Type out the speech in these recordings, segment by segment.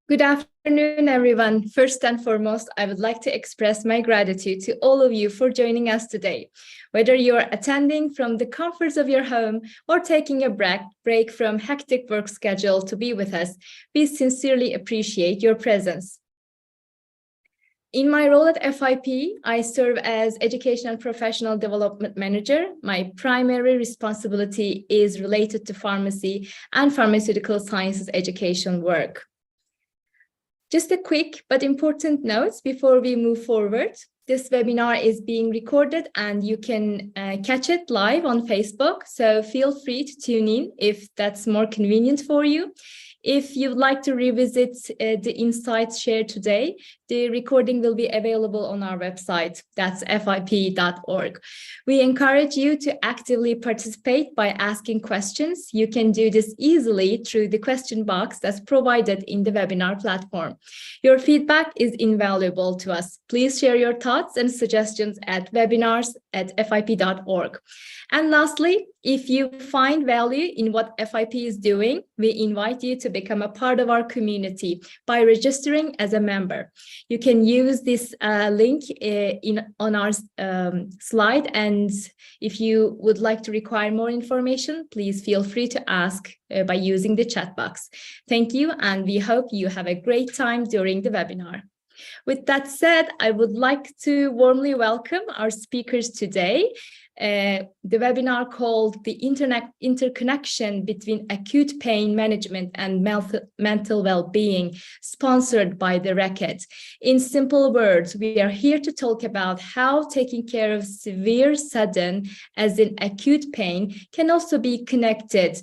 Good afternoon, everyone. First and foremost, I would like to express my gratitude to all of you for joining us today. Whether you're attending from the comforts of your home or taking a break from hectic work schedule to be with us, we sincerely appreciate your presence. In my role at FIP, I serve as Educational Professional Development Manager. My primary responsibility is related to pharmacy and pharmaceutical sciences education work. Just a quick but important note before we move forward. This webinar is being recorded and you can catch it live on Facebook. So feel free to tune in if that's more convenient for you. If you'd like to revisit the insights shared today, the recording will be available on our website. That's fip.org. We encourage you to actively participate by asking questions. You can do this easily through the question box that's provided in the webinar platform. Your feedback is invaluable to us. Please share your thoughts and suggestions at webinars@fip.org. And lastly, if you find value in what FIP is doing, we invite you to become a part of our community by registering as a member. You can use this link on our slide, and if you would like to require more information, please feel free to ask by using the chat box. Thank you, and we hope you have a great time during the webinar. With that said, I would like to warmly welcome our speakers today. The webinar called the Interconnection between Acute Pain Management and Mental Wellbeing, sponsored by the Reckitt. In simple words, we are here to talk about how taking care of severe, sudden, as in acute pain, can also be connected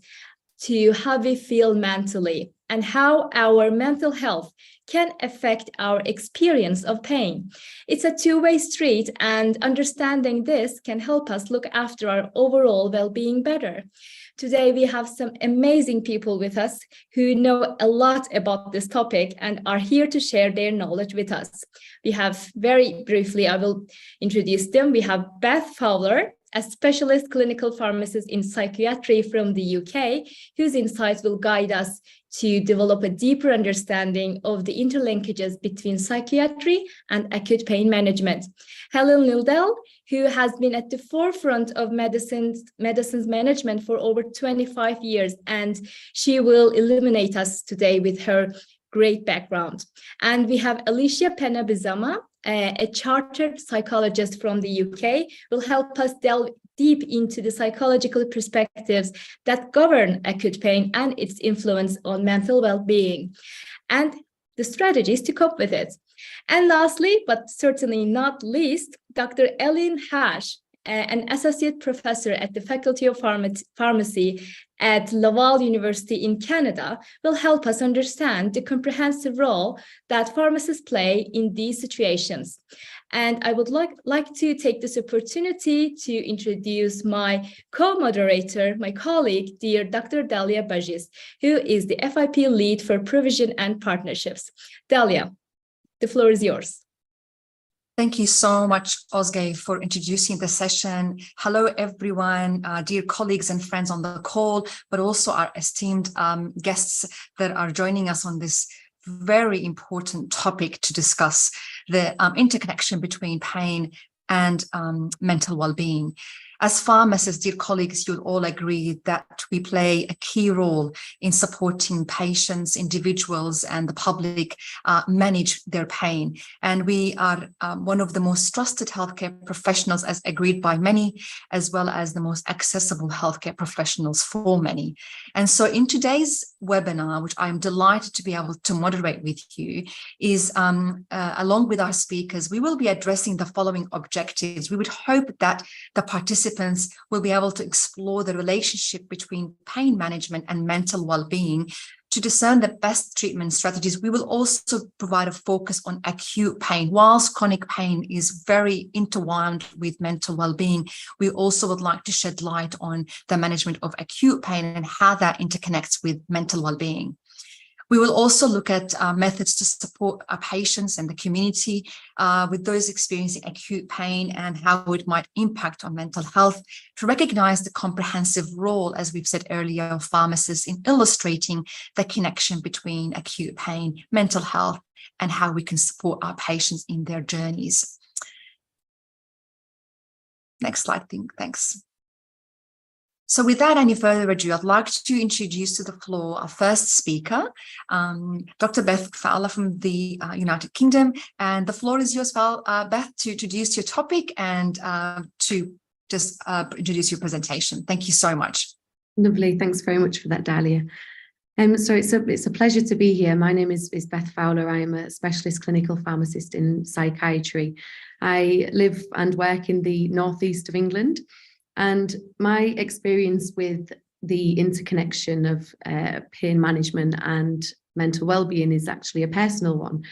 to how we feel mentally and how our mental health can affect our experience of pain. It's a two-way street, and understanding this can help us look after our overall well-being better. Today, we have some amazing people with us who know a lot about this topic and are here to share their knowledge with us. We have, very briefly, I will introduce them. We have Beth Fowler, a specialist clinical pharmacist in psychiatry from the UK, whose insights will guide us to develop a deeper understanding of the interlinkages between psychiatry and acute pain management. Helen Lildell, who has been at the forefront of medicines management for over 25 years, and she will illuminate us today with her great background. And we have Alicia Pena-Bizama, a chartered psychologist from the UK, will help us delve deep into the psychological perspectives that govern acute pain and its influence on mental well-being and the strategies to cope with it. And lastly, but certainly not least, Dr. Aline Hajj, an associate professor at the Faculty of Pharmacy at Laval University in Canada, will help us understand the comprehensive role that pharmacists play in these situations. And I would like to take this opportunity to introduce my co-moderator, my colleague, dear Dr. Dalia Bajis, who is the FIP lead for provision and partnerships. Dalia, the floor is yours. Thank you so much, Ozge, for introducing the session. Hello, everyone, dear colleagues and friends on the call, but also our esteemed guests that are joining us on this very important topic to discuss the interconnection between pain and mental well-being. As pharmacists, dear colleagues, you'll all agree that we play a key role in supporting patients, individuals, and the public manage their pain. And we are one of the most trusted healthcare professionals, as agreed by many, as well as the most accessible healthcare professionals for many. And so in today's webinar, which I'm delighted to be able to moderate with you, is along with our speakers, we will be addressing the following objectives. We would hope that the participants will be able to explore the relationship between pain management and mental well-being to discern the best treatment strategies. We will also provide a focus on acute pain. Whilst chronic pain is very intertwined with mental well-being, we also would like to shed light on the management of acute pain and how that interconnects with mental well-being. We will also look at methods to support our patients and the community with those experiencing acute pain and how it might impact on mental health, to recognize the comprehensive role, as we've said earlier, of pharmacists in illustrating the connection between acute pain, mental health, and how we can support our patients in their journeys. Next slide, thanks. So without any further ado, I'd like to introduce to the floor our first speaker, Dr. Beth Fowler from the United Kingdom. And the floor is yours, Beth, to introduce your topic and to just introduce your presentation. Thank you so much. Lovely. Thanks very much for that, Dalia. So it's a pleasure to be here. My name is Beth Fowler. I am a specialist clinical pharmacist in psychiatry. I live and work in the northeast of England. And my experience with the interconnection of pain management and mental well-being is actually a personal one.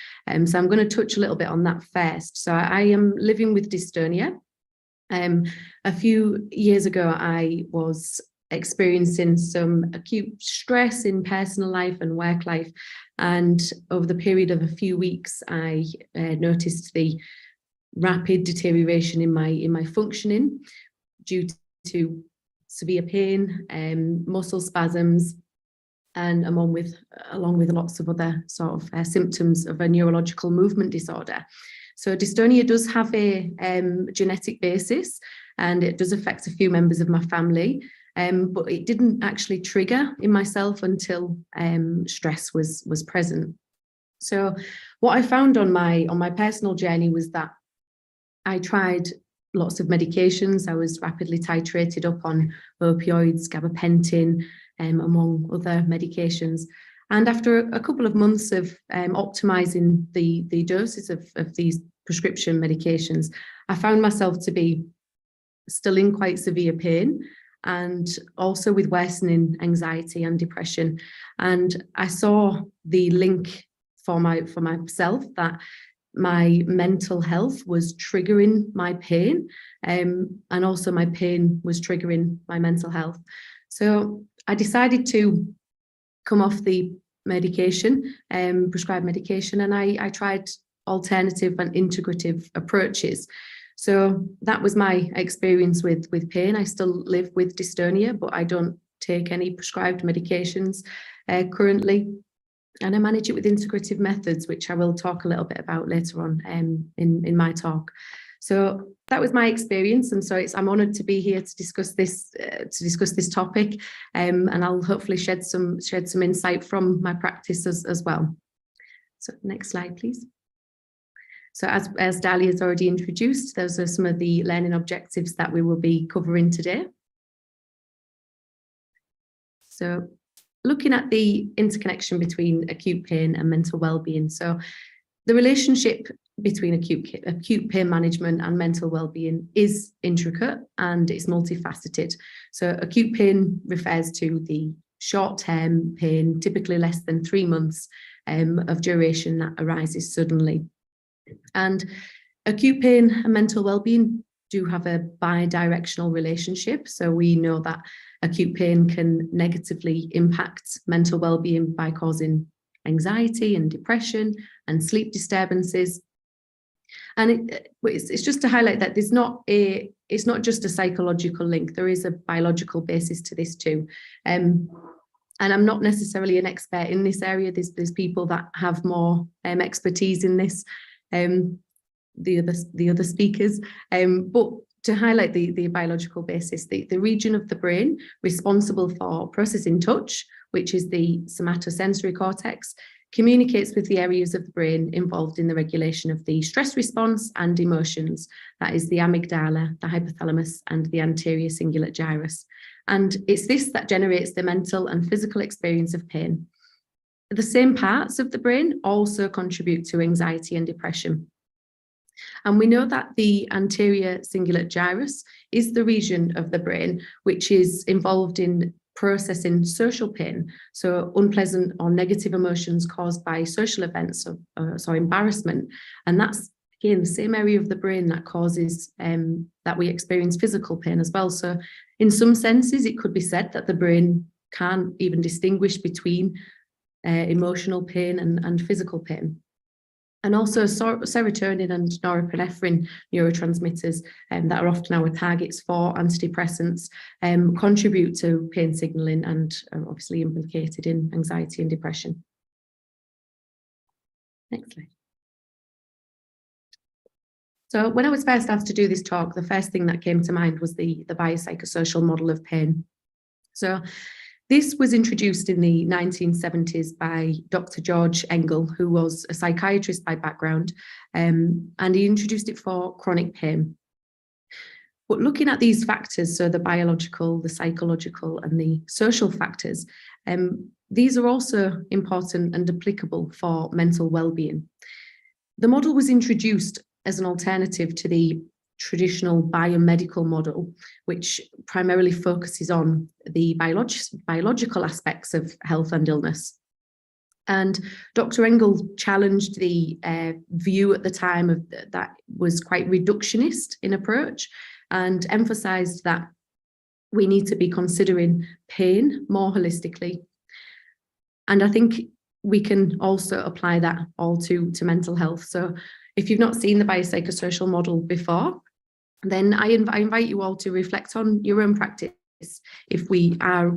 So I'm going to touch a little bit on that first. So I am living with dystonia. A few years ago, I was experiencing some acute stress in personal life and work life. And over the period of a few weeks, I noticed the rapid deterioration in my functioning, due to severe pain, muscle spasms, and along with lots of other sort of symptoms of a neurological movement disorder. So dystonia does have a genetic basis, and it does affect a few members of my family, but it didn't actually trigger in myself until stress was present. So what I found on my personal journey was that I tried lots of medications. I was rapidly titrated up on opioids, gabapentin, among other medications. And after a couple of months of optimizing the doses of these prescription medications, I found myself to be still in quite severe pain, and also with worsening anxiety and depression. And I saw the link for myself that my mental health was triggering my pain, and also my pain was triggering my mental health. So I decided to come off the medication, prescribed medication, and I tried alternative and integrative approaches. So that was my experience with pain. I still live with dystonia, but I don't take any prescribed medications currently. And I manage it with integrative methods, which I will talk a little bit about later on in my talk. So that was my experience, and so I'm honoured to be here to discuss this topic, and I'll hopefully shed some insight from my practice as well. So next slide, please. So as Dalia has already introduced, those are some of the learning objectives that we will be covering today. So looking at the interconnection between acute pain and mental well-being. So the relationship between acute pain management and mental well-being is intricate and it's multifaceted. So acute pain refers to the short-term pain, typically less than 3 months of duration, that arises suddenly. And acute pain and mental well-being do have a bi-directional relationship. So we know that acute pain can negatively impact mental well-being by causing anxiety and depression and sleep disturbances. And it's just to highlight that it's not just a psychological link. There is a biological basis to this too. And I'm not necessarily an expert in this area. There's people that have more expertise in this, the other speakers. But to highlight the biological basis, the region of the brain responsible for processing touch, which is the somatosensory cortex, communicates with the areas of the brain involved in the regulation of the stress response and emotions. That is the amygdala, the hypothalamus, and the anterior cingulate gyrus. And it's this that generates the mental and physical experience of pain. The same parts of the brain also contribute to anxiety and depression. And we know that the anterior cingulate gyrus is the region of the brain which is involved in processing social pain, so unpleasant or negative emotions caused by social events or embarrassment. And that's, again, the same area of the brain that causes that we experience physical pain as well. So in some senses, it could be said that the brain can't even distinguish between emotional pain and physical pain. And also serotonin and norepinephrine neurotransmitters that are often our targets for antidepressants contribute to pain signaling and are obviously implicated in anxiety and depression. Next slide. So when I was first asked to do this talk, the first thing that came to mind was the biopsychosocial model of pain. So this was introduced in the 1970s by Dr. George Engel, who was a psychiatrist by background, and he introduced it for chronic pain. But looking at these factors, so the biological, the psychological, and the social factors, these are also important and applicable for mental well-being. The model was introduced as an alternative to the traditional biomedical model, which primarily focuses on the biological aspects of health and illness. And Dr. Engel challenged the view at the time of that was quite reductionist in approach, and emphasized that we need to be considering pain more holistically. And I think we can also apply that all to mental health. So if you've not seen the biopsychosocial model before, then I invite you all to reflect on your own practice. If we are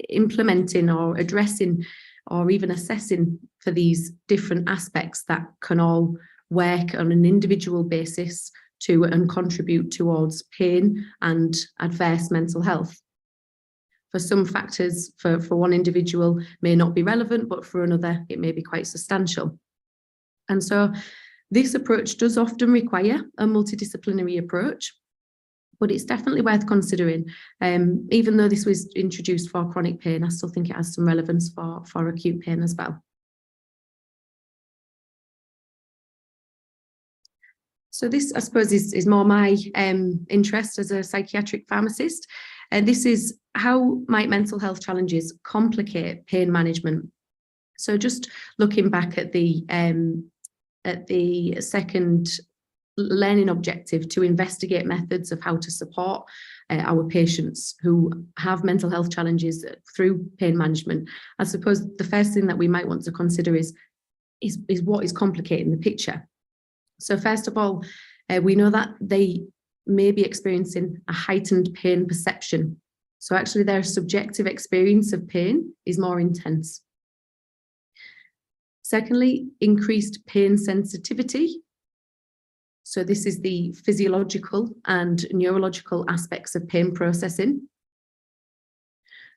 implementing or addressing or even assessing for these different aspects that can all work on an individual basis to and contribute towards pain and adverse mental health. For some factors, for one individual may not be relevant, but for another, it may be quite substantial. And so this approach does often require a multidisciplinary approach, but it's definitely worth considering. Even though this was introduced for chronic pain, I still think it has some relevance for acute pain as well. So this, I suppose, is more my interest as a psychiatric pharmacist. And this is how might mental health challenges complicate pain management. So just looking back at the second learning objective to investigate methods of how to support our patients who have mental health challenges through pain management, I suppose the first thing that we might want to consider is what is complicating the picture. So first of all, we know that they may be experiencing a heightened pain perception. So actually their subjective experience of pain is more intense. Secondly, increased pain sensitivity. So this is the physiological and neurological aspects of pain processing.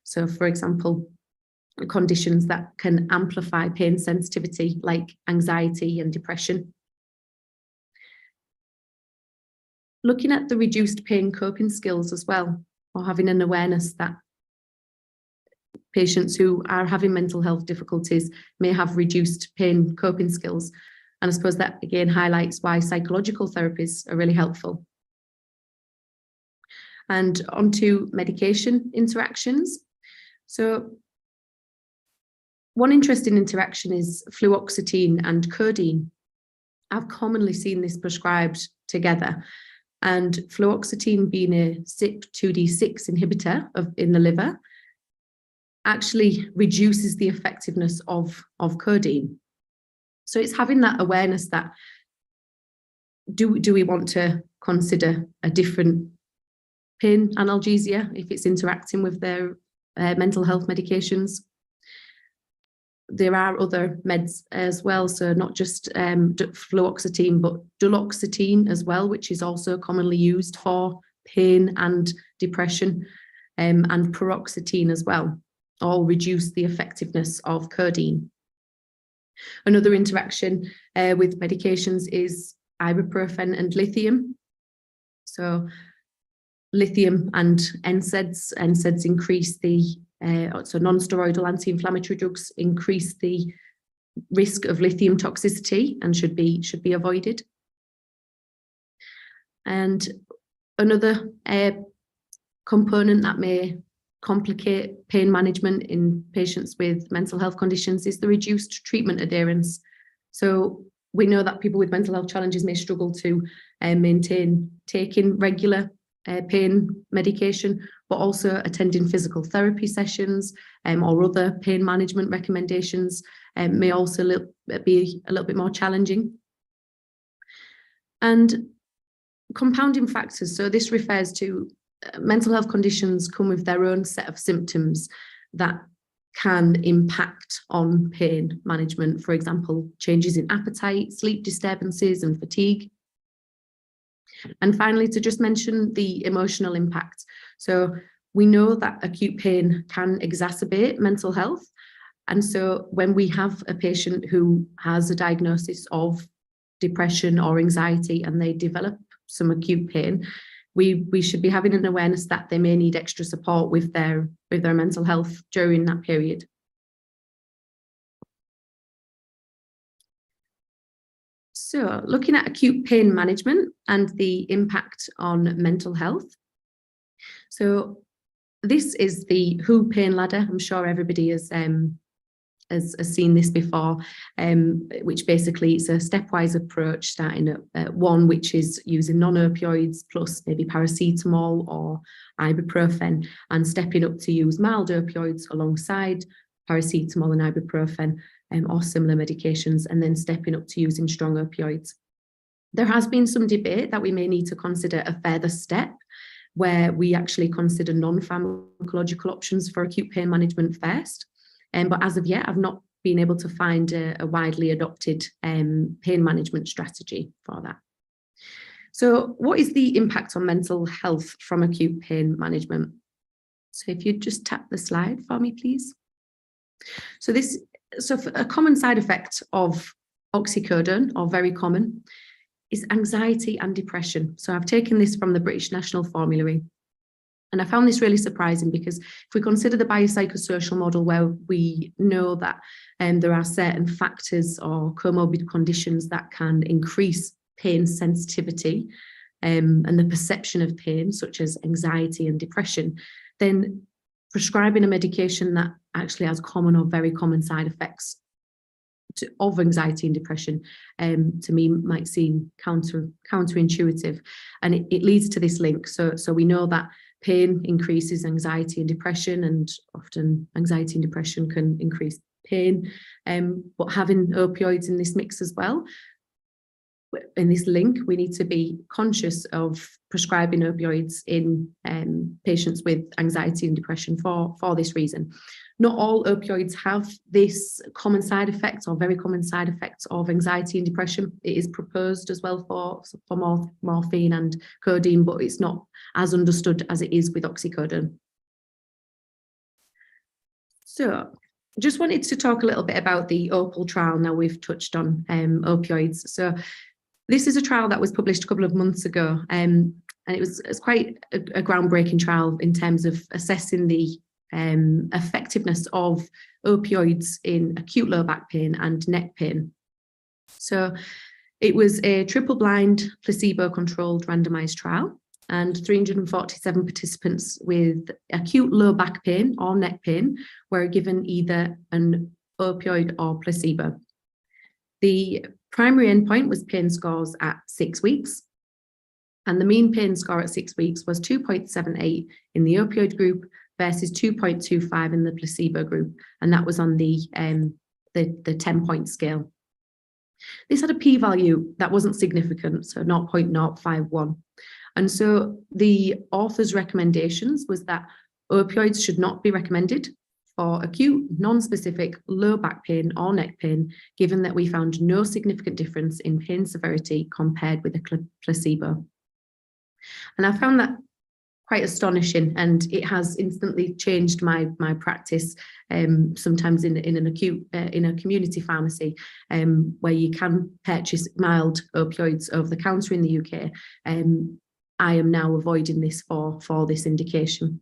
So for example, conditions that can amplify pain sensitivity like anxiety and depression. Looking at the reduced pain coping skills as well, or having an awareness that patients who are having mental health difficulties may have reduced pain coping skills. And I suppose that again highlights why psychological therapies are really helpful. And onto medication interactions. So one interesting interaction is fluoxetine and codeine. I've commonly seen this prescribed together. And fluoxetine being a CYP2D6 inhibitor in the liver actually reduces the effectiveness of codeine. So it's having that awareness that do we want to consider a different pain analgesia if it's interacting with their mental health medications. There are other meds as well, so not just fluoxetine, but duloxetine as well, which is also commonly used for pain and depression, and paroxetine as well, all reduce the effectiveness of codeine. Another interaction with medications is ibuprofen and lithium. So lithium and NSAIDs. NSAIDs increase the so non-steroidal anti-inflammatory drugs increase the risk of lithium toxicity and should be avoided. And another component that may complicate pain management in patients with mental health conditions is the reduced treatment adherence. So we know that people with mental health challenges may struggle to maintain taking regular pain medication, but also attending physical therapy sessions or other pain management recommendations may also be a little bit more challenging. And compounding factors, so this refers to mental health conditions come with their own set of symptoms that can impact on pain management. For example, changes in appetite, sleep disturbances and fatigue. And finally, to just mention the emotional impact. So we know that acute pain can exacerbate mental health. And so when we have a patient who has a diagnosis of depression or anxiety and they develop some acute pain, we should be having an awareness that they may need extra support with their mental health during that period. So looking at acute pain management and the impact on mental health. So this is the WHO pain ladder. I'm sure everybody has seen this before, which basically is a stepwise approach, starting at 1, which is using non-opioids plus maybe paracetamol or ibuprofen, and stepping up to use mild opioids alongside paracetamol and ibuprofen or similar medications, and then stepping up to using strong opioids. There has been some debate that we may need to consider a further step where we actually consider non-pharmacological options for acute pain management first. But as of yet, I've not been able to find a widely adopted pain management strategy for that. So what is the impact on mental health from acute pain management? So if you just tap the slide for me, please. So a common side effect of oxycodone, or very common, is anxiety and depression. So I've taken this from the British National Formulary. And I found this really surprising because if we consider the biopsychosocial model, where we know that there are certain factors or comorbid conditions that can increase pain sensitivity and the perception of pain, such as anxiety and depression, then prescribing a medication that actually has common or very common side effects of anxiety and depression, to me might seem counterintuitive, and it leads to this link. So we know that pain increases anxiety and depression, and often anxiety and depression can increase pain, but having opioids in this mix as well, in this link, we need to be conscious of prescribing opioids in patients with anxiety and depression for this reason. Not all opioids have this common side effect or very common side effects of anxiety and depression. It is proposed as well for morphine and codeine, but it's not as understood as it is with oxycodone. So just wanted to talk a little bit about the OPAL trial. Now we've touched on opioids. So this is a trial that was published a couple of months ago, and it's quite a groundbreaking trial in terms of assessing the effectiveness of opioids in acute low back pain and neck pain. So it was a triple-blind, placebo-controlled randomized trial, and 347 participants with acute low back pain or neck pain were given either an opioid or placebo. The primary endpoint was pain scores at 6 weeks, and the mean pain score at 6 weeks was 2.78 in the opioid group versus 2.25 in the placebo group, and that was on the 10-point scale. This had a p-value that wasn't significant, so 0.051. And so the author's recommendations was that opioids should not be recommended for acute, non-specific low back pain or neck pain, given that we found no significant difference in pain severity compared with a placebo. And I found that quite astonishing, and it has instantly changed my practice. Sometimes in an acute in a community pharmacy, where you can purchase mild opioids over the counter in the UK, I am now avoiding this for this indication.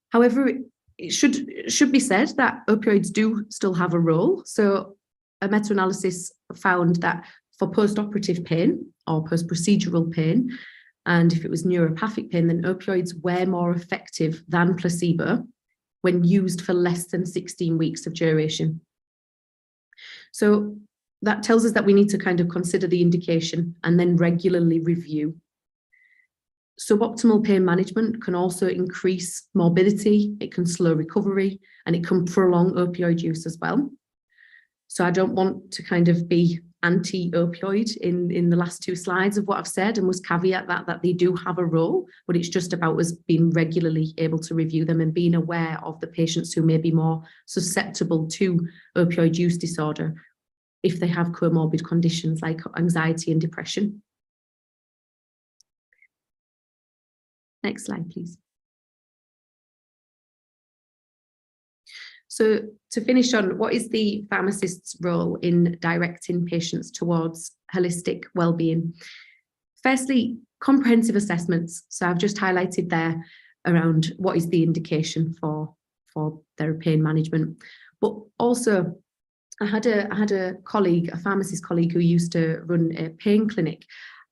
However, it should be said that opioids do still have a role. So a meta-analysis found that for post-operative pain or post-procedural pain, and if it was neuropathic pain, then opioids were more effective than placebo when used for less than 16 weeks of duration. So that tells us that we need to kind of consider the indication and then regularly review. Suboptimal pain management can also increase morbidity, it can slow recovery, and it can prolong opioid use as well. So I don't want to kind of be anti-opioid in the last two slides of what I've said, and must caveat that they do have a role, but it's just about us being regularly able to review them and being aware of the patients who may be more susceptible to opioid use disorder if they have comorbid conditions like anxiety and depression. Next slide, please. So to finish on, what is the pharmacist's role in directing patients towards holistic well-being? Firstly, comprehensive assessments. So I've just highlighted there around what is the indication for their pain management. But also, I had a colleague, a pharmacist colleague, who used to run a pain clinic.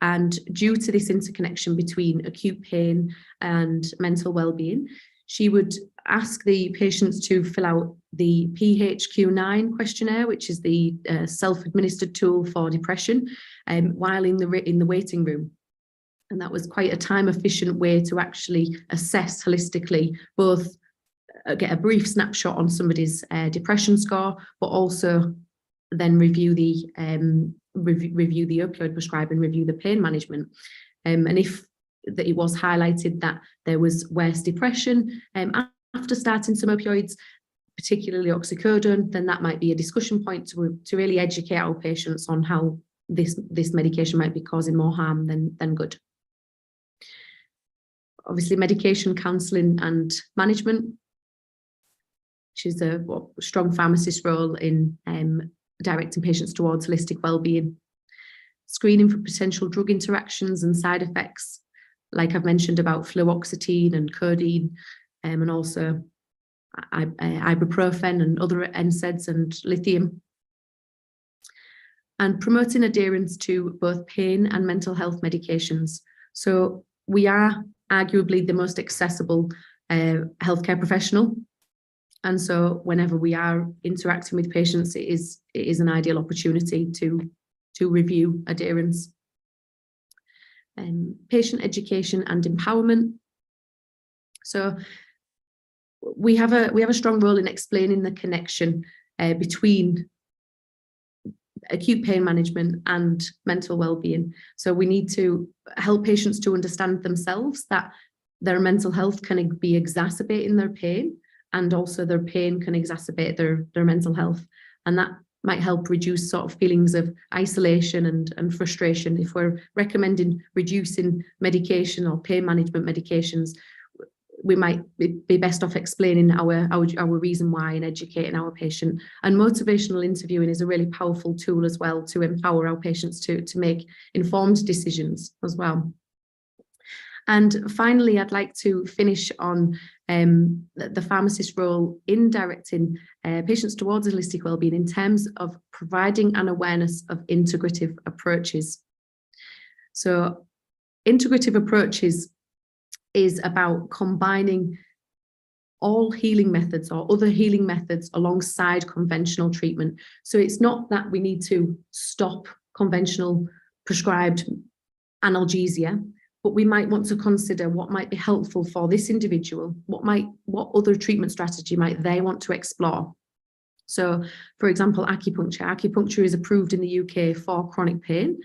And due to this interconnection between acute pain and mental well-being, she would ask the patients to fill out the PHQ-9 questionnaire, which is the self-administered tool for depression, while in the waiting room. And that was quite a time-efficient way to actually assess holistically, both get a brief snapshot on somebody's depression score, but also then review the opioid prescribing, review the pain management. And if it was highlighted that there was worse depression after starting some opioids, particularly oxycodone, then that might be a discussion point to really educate our patients on how this medication might be causing more harm than good. Obviously, medication counselling and management, which is a strong pharmacist role in directing patients towards holistic well-being. Screening for potential drug interactions and side effects, like I've mentioned about fluoxetine and codeine, and also ibuprofen and other NSAIDs and lithium. And promoting adherence to both pain and mental health medications. So we are arguably the most accessible healthcare professional. And so whenever we are interacting with patients, it is an ideal opportunity to review adherence. Patient education and empowerment. So we have a strong role in explaining the connection between acute pain management and mental well-being. So we need to help patients to understand themselves that their mental health can be exacerbating their pain, and also their pain can exacerbate their mental health. And that might help reduce sort of feelings of isolation and frustration. If we're recommending reducing medication or pain management medications, we might be best off explaining our reason why and educating our patient. And motivational interviewing is a really powerful tool as well to empower our patients to make informed decisions as well. And finally, I'd like to finish on the pharmacist's role in directing patients towards holistic wellbeing in terms of providing an awareness of integrative approaches. So integrative approaches is about combining all healing methods or other healing methods alongside conventional treatment. So it's not that we need to stop conventional prescribed analgesia, but we might want to consider what might be helpful for this individual, what other treatment strategy might they want to explore. So, for example, acupuncture. Acupuncture is approved in the UK for chronic pain.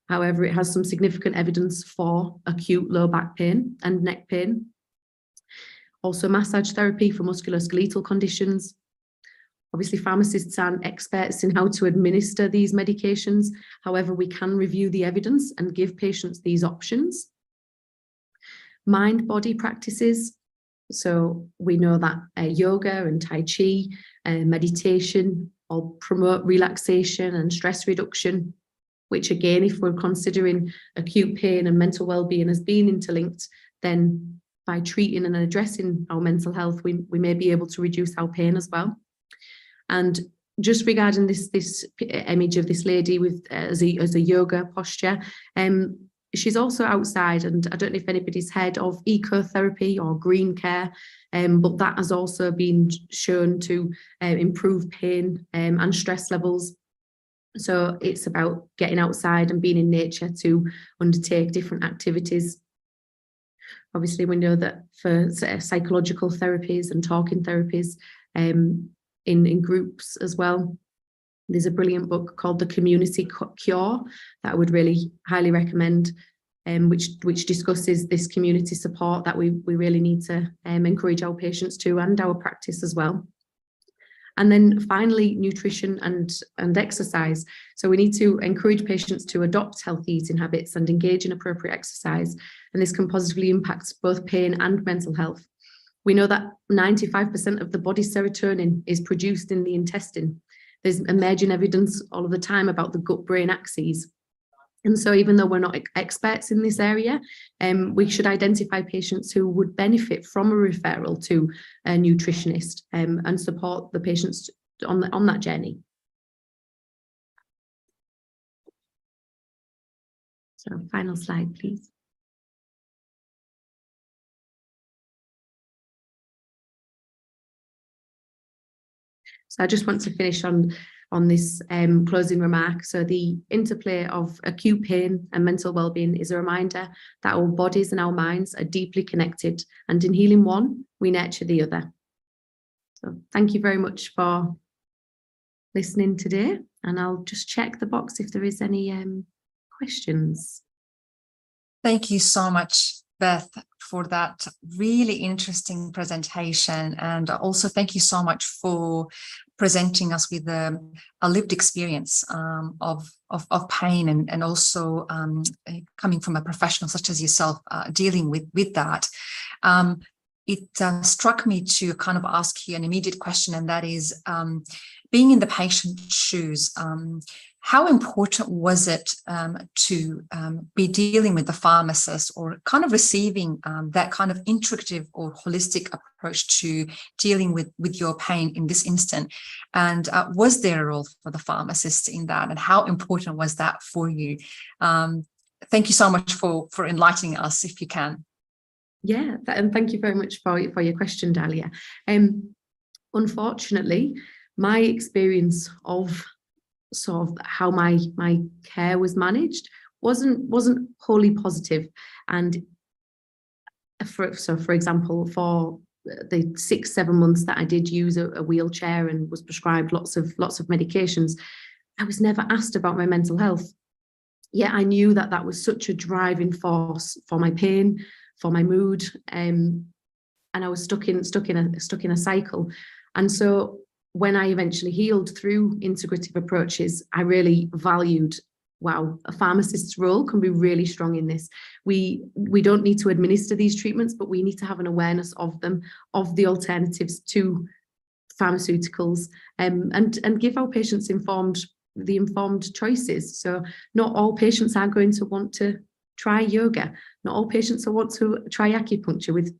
However, it has some significant evidence for acute low back pain and neck pain. Also, massage therapy for musculoskeletal conditions. Obviously, pharmacists aren't experts in how to administer these medications. However, we can review the evidence and give patients these options. Mind-body practices. So we know that yoga and Tai Chi, meditation, all promote relaxation and stress reduction, which again, if we're considering acute pain and mental well-being as being interlinked, then by treating and addressing our mental health, we may be able to reduce our pain as well. And just regarding this image of this lady with as a yoga posture, she's also outside, and I don't know if anybody's heard of ecotherapy or green care, but that has also been shown to improve pain and stress levels. So it's about getting outside and being in nature to undertake different activities. Obviously, we know that for psychological therapies and talking therapies in groups as well, there's a brilliant book called The Community Cure that I would really highly recommend, which discusses this community support that we really need to encourage our patients to, and our practice as well. And then finally, nutrition and exercise. So we need to encourage patients to adopt healthy eating habits and engage in appropriate exercise. And this can positively impact both pain and mental health. We know that 95% of the body's serotonin is produced in the intestine. There's emerging evidence all of the time about the gut-brain axes. And so even though we're not experts in this area, we should identify patients who would benefit from a referral to a nutritionist and support the patients on that journey. So final slide, please. So I just want to finish on this closing remark. So the interplay of acute pain and mental well-being is a reminder that our bodies and our minds are deeply connected, and in healing one, we nurture the other. So thank you very much for listening today, and I'll just check the box if there is any questions. Thank you so much, Beth, for that really interesting presentation. And also thank you so much for presenting us with a lived experience of pain and also coming from a professional such as yourself, dealing with that. It struck me to kind of ask you an immediate question, and that is, being in the patient's shoes, how important was it to be dealing with the pharmacist, or kind of receiving that kind of integrative or holistic approach to dealing with your pain in this instant? And was there a role for the pharmacist in that, and how important was that for you? Thank you so much for enlightening us, if you can. Yeah, and thank you very much for your question, Dalia. Unfortunately, my experience of sort of how my care was managed wasn't wholly positive. And for example, for the 6-7 months that I did use a wheelchair and was prescribed lots of medications, I was never asked about my mental health. Yet I knew that that was such a driving force for my pain, for my mood, and I was stuck in a cycle. And so when I eventually healed through integrative approaches, I really valued, wow, a pharmacist's role can be really strong in this. We don't need to administer these treatments, but we need to have an awareness of them, of the alternatives to pharmaceuticals, and give our patients informed choices. So not all patients are going to want to try yoga. Not all patients will want to try acupuncture with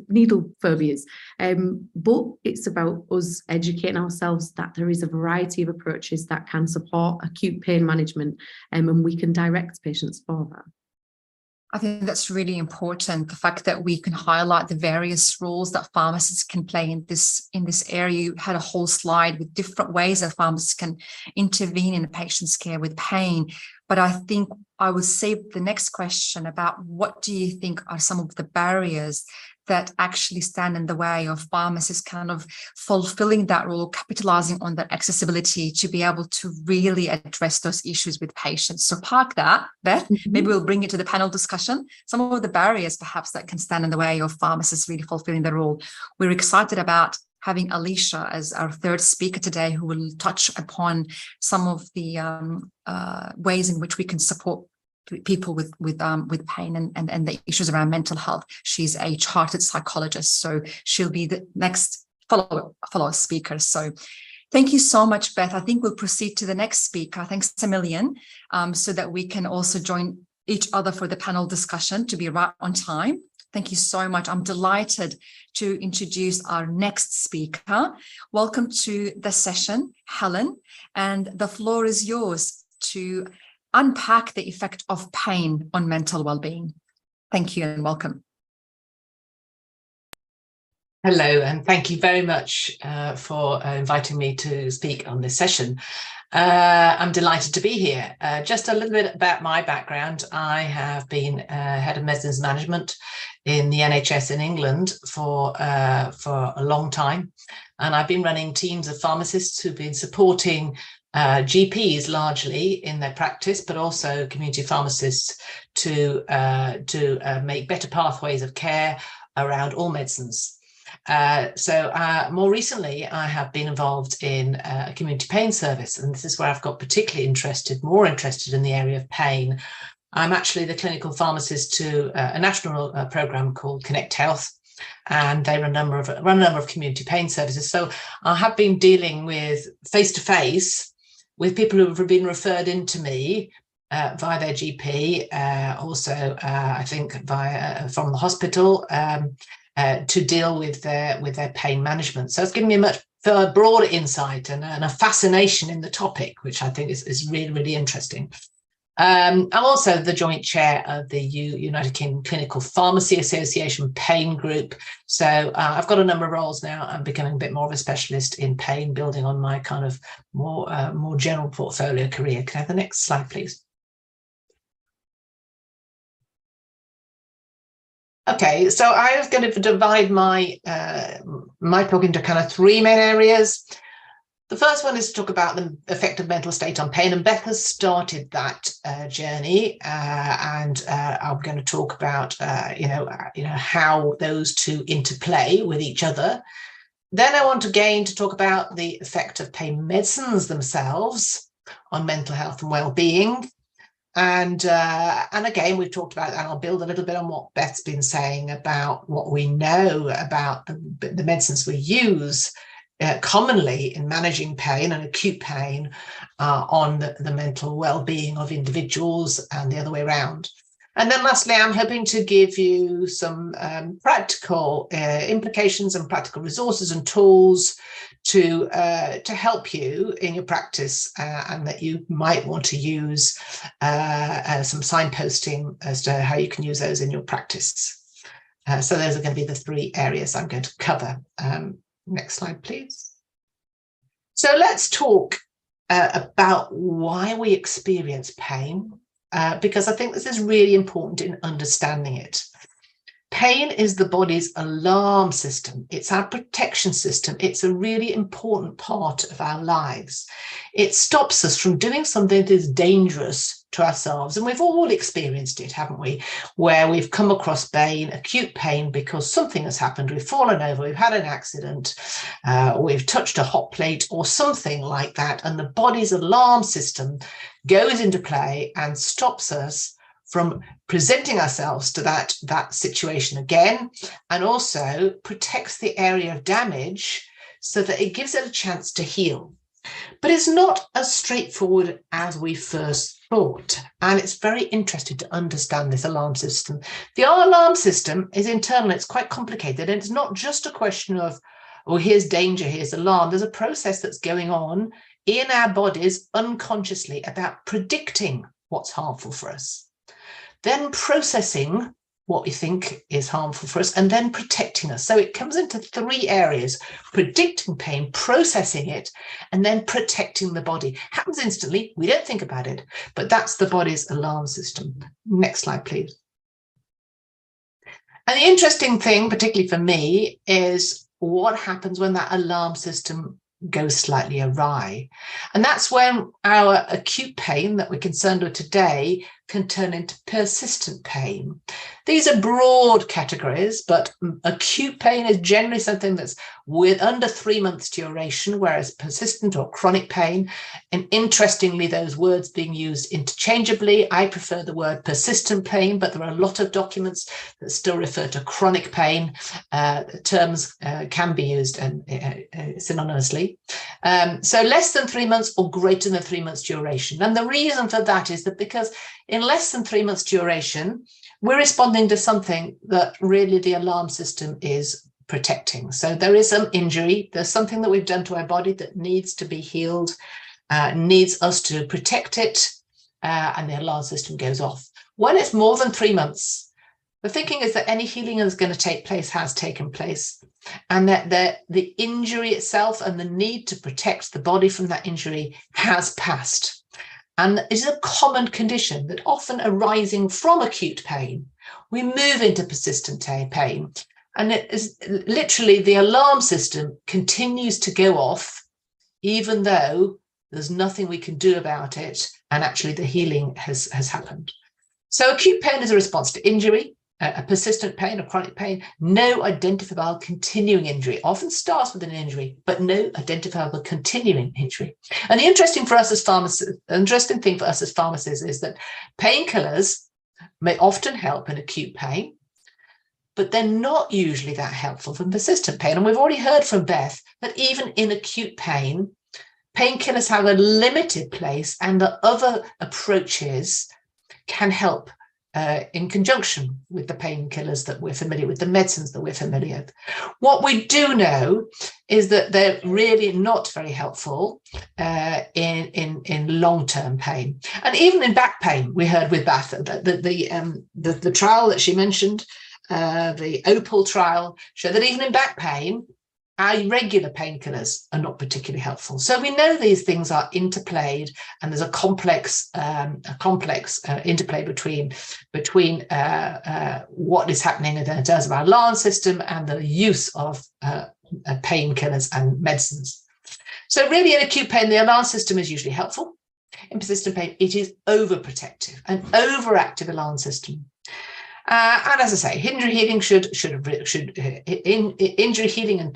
needle phobias. But it's about us educating ourselves that there is a variety of approaches that can support acute pain management, and we can direct patients for that. I think that's really important, the fact that we can highlight the various roles that pharmacists can play in this area. You had a whole slide with different ways that pharmacists can intervene in a patient's care with pain. But I think I would save the next question about, what do you think are some of the barriers that actually stand in the way of pharmacists kind of fulfilling that role, capitalizing on that accessibility to be able to really address those issues with patients? So park that, Beth. Maybe we'll bring it to the panel discussion. Some of the barriers perhaps that can stand in the way of pharmacists really fulfilling their role. We're excited about having Alicia as our third speaker today, who will touch upon some of the ways in which we can support people with pain and the issues around mental health. She's a chartered psychologist, so she'll be the next follow speaker. So thank you so much, Beth. I think we'll proceed to the next speaker. Thanks a million, so that we can also join each other for the panel discussion to be right on time. Thank you so much. I'm delighted to introduce our next speaker. Welcome to the session, Helen, and the floor is yours to unpack the effect of pain on mental well-being. Thank you and welcome. Hello, and thank you very much for inviting me to speak on this session. I'm delighted to be here. Just a little bit about my background. I have been head of medicines management in the NHS in England for a long time, and I've been running teams of pharmacists who've been supporting GPs largely in their practice, but also community pharmacists to make better pathways of care around all medicines. More recently, I have been involved in a community pain service, and this is where I've got particularly more interested in the area of pain. I'm actually the clinical pharmacist to a national program called Connect Health, and they run a number of community pain services. So I have been dealing with face-to-face with people who have been referred into me via their GP, also I think from the hospital, to deal with their pain management. So it's given me a much broader insight and a fascination in the topic, which I think is really, really interesting. I'm also the joint chair of the United Kingdom Clinical Pharmacy Association pain group. So I've got a number of roles now. I'm becoming a bit more of a specialist in pain, building on my kind of more general portfolio career. Can I have the next slide, please? Okay, so I was going to divide my talk into kind of three main areas. The first one is to talk about the effect of mental state on pain, and Beth has started that journey, and I'm going to talk about how those two interplay with each other. Then I want to talk about the effect of pain medicines themselves on mental health and well-being. And again, we've talked about, and I'll build a little bit on what Beth's been saying about what we know about the medicines we use commonly in managing pain and acute pain on the mental well-being of individuals and the other way around. And then lastly, I'm hoping to give you some practical implications and practical resources and tools to help you in your practice, and that you might want to use some signposting as to how you can use those in your practice. So those are going to be the three areas I'm going to cover. Next slide, please. So let's talk about why we experience pain, because I think this is really important in understanding it. Pain is the body's alarm system. It's our protection system. It's a really important part of our lives. It stops us from doing something that is dangerous to ourselves. And we've all experienced it, haven't we? Where we've come across pain, acute pain, because something has happened. We've fallen over, we've had an accident, we've touched a hot plate or something like that. And the body's alarm system goes into play and stops us from presenting ourselves to that situation again, and also protects the area of damage so that it gives it a chance to heal. But it's not as straightforward as we first thought, and it's very interesting to understand this alarm system. The alarm system is internal, it's quite complicated, and it's not just a question of, oh, here's danger, here's alarm. There's a process that's going on in our bodies unconsciously about predicting what's harmful for us, then processing what we think is harmful for us, and then protecting us. So it comes into three areas: predicting pain, processing it, and then protecting the body. Happens instantly, we don't think about it, but that's the body's alarm system. Next slide, please. And the interesting thing, particularly for me, is what happens when that alarm system goes slightly awry. And that's when our acute pain that we're concerned with today can turn into persistent pain. These are broad categories, but acute pain is generally something that's with under 3 months duration, whereas persistent or chronic pain, and interestingly, those words being used interchangeably. I prefer the word persistent pain, but there are a lot of documents that still refer to chronic pain. Terms can be used synonymously. So less than 3 months or greater than 3 months duration. And the reason for that is that because in less than 3 months duration, we're responding to something that really the alarm system is protecting. So there is some injury, there's something that we've done to our body that needs to be healed, needs us to protect it, and the alarm system goes off. When it's more than 3 months, The thinking is that any healing that is going to take place has taken place, and that the injury itself and the need to protect the body from that injury has passed. And it is a common condition that often arising from acute pain, we move into persistent pain. And it is literally the alarm system continues to go off, even though there's nothing we can do about it. And actually the healing has happened. So acute pain is a response to injury, a persistent pain, a chronic pain, no identifiable continuing injury. Often starts with an injury, but no identifiable continuing injury. And the interesting thing for us as pharmacists is that painkillers may often help in acute pain, but they're not usually that helpful for persistent pain. And we've already heard from Beth that even in acute pain, painkillers have a limited place, and the other approaches can help in conjunction with the painkillers that we're familiar with, the medicines that we're familiar with. What we do know is that they're really not very helpful in long-term pain. And even in back pain, we heard with Beth that the trial that she mentioned, the Opal trial, showed that even in back pain, our regular painkillers are not particularly helpful. So we know these things are interplayed, and there's a complex interplay between what is happening in terms of our alarm system and the use of painkillers and medicines. So really in acute pain, the alarm system is usually helpful. In persistent pain, it is overprotective, an overactive alarm system. And as I say, injury healing injury healing and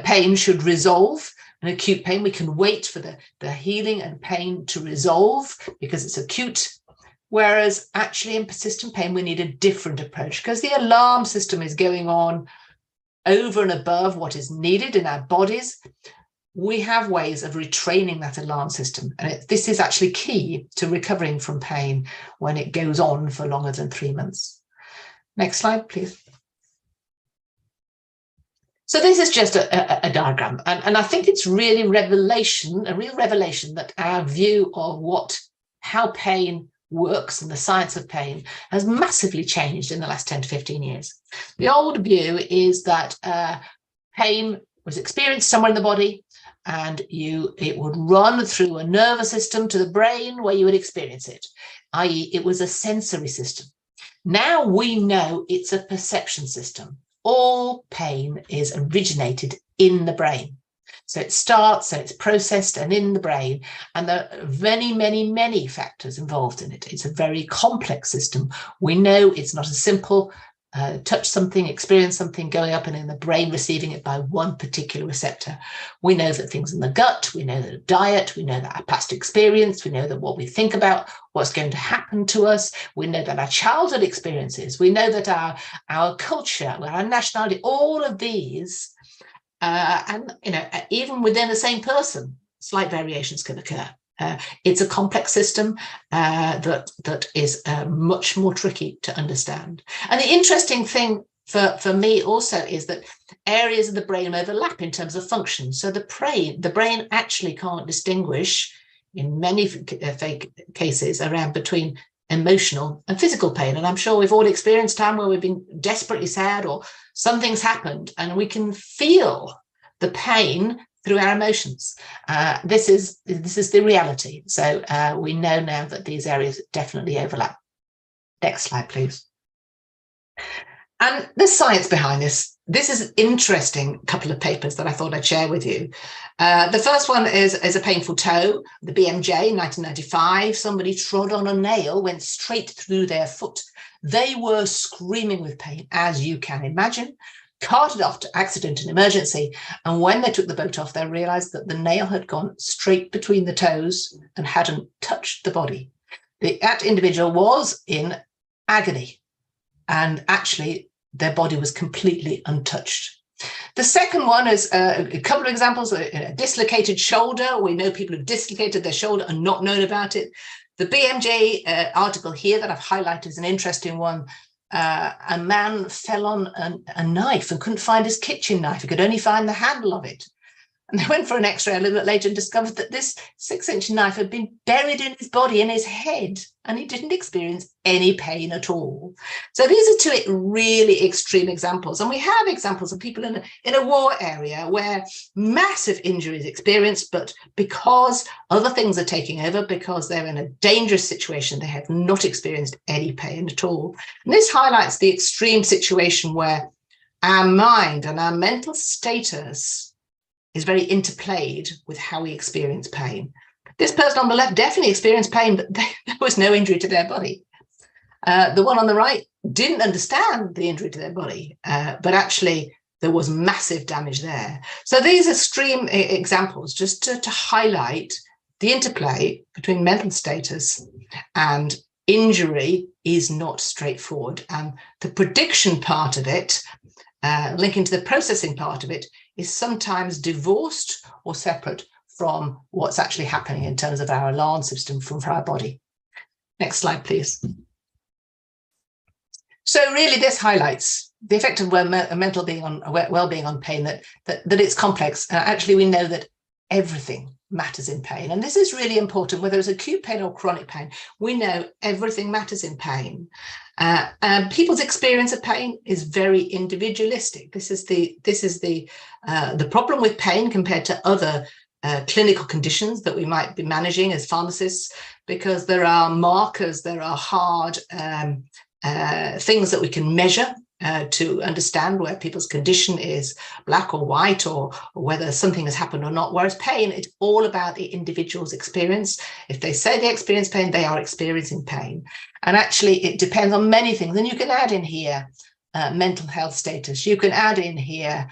pain should resolve. In acute pain, we can wait for the healing and pain to resolve because it's acute. Whereas actually in persistent pain, we need a different approach because the alarm system is going on over and above what is needed in our bodies. We have ways of retraining that alarm system. And this is actually key to recovering from pain when it goes on for longer than 3 months. Next slide, please. So this is just a diagram. And I think it's really a real revelation that our view of how pain works and the science of pain has massively changed in the last 10 to 15 years. The old view is that pain was experienced somewhere in the body, and it would run through a nervous system to the brain where you would experience it, i.e. it was a sensory system. Now we know it's a perception system. All pain is originated in the brain. So it starts, so it's processed and in the brain, and there are many, many, many factors involved in it. It's a very complex system. We know it's not a simple touch something, experience something, going up and in the brain receiving it by one particular receptor. We know that things in the gut, we know that diet, we know that our past experience, we know that what we think about, what's going to happen to us, we know that our childhood experiences, we know that our culture, our nationality, all of these, and even within the same person, slight variations can occur. It's a complex system that is much more tricky to understand. And the interesting thing for me also is that areas of the brain overlap in terms of function. So the brain actually can't distinguish in many cases between emotional and physical pain. And I'm sure we've all experienced time where we've been desperately sad or something's happened and we can feel the pain through our emotions. This is the reality. So we know now that these areas definitely overlap. Next slide, please. And the science behind this. This is an interesting couple of papers that I thought I'd share with you. The first one is a painful toe, the BMJ in 1995. Somebody trod on a nail, went straight through their foot. They were screaming with pain, as you can imagine. Carted off to accident and emergency, and when they took the boat off, they realized that the nail had gone straight between the toes and hadn't touched the body. That individual was in agony, and actually their body was completely untouched. The second one is a couple of examples. A dislocated shoulder. We know people who've dislocated their shoulder and not known about it. The BMJ article here that I've highlighted is an interesting one. A man fell on a knife and couldn't find his kitchen knife. He could only find the handle of it. And they went for an x-ray a little bit later and discovered that this 6-inch knife had been buried in his body, in his head, and he didn't experience any pain at all. So these are two really extreme examples. And we have examples of people in a war area where massive injury is experienced, but because other things are taking over, because they're in a dangerous situation, they have not experienced any pain at all. And this highlights the extreme situation where our mind and our mental status is very interplayed with how we experience pain. This person on the left definitely experienced pain, but there was no injury to their body. The one on the right didn't understand the injury to their body, but actually there was massive damage there. So these extreme examples just to highlight the interplay between mental status and injury is not straightforward. And the prediction part of it, linking to the processing part of it, is sometimes divorced or separate from what's actually happening in terms of our alarm system for our body. Next slide, please. So really this highlights the effect of mental being on well-being on pain, that it's complex. Actually, we know that everything matters in pain. And this is really important, whether it's acute pain or chronic pain. We know everything matters in pain. And people's experience of pain is very individualistic. This is the problem with pain compared to other clinical conditions that we might be managing as pharmacists, because there are markers, there are hard things that we can measure to understand where people's condition is black or white, or whether something has happened or not. Whereas pain, it's all about the individual's experience. If they say they experience pain, they are experiencing pain. And actually, it depends on many things. And you can add in here mental health status. You can add in here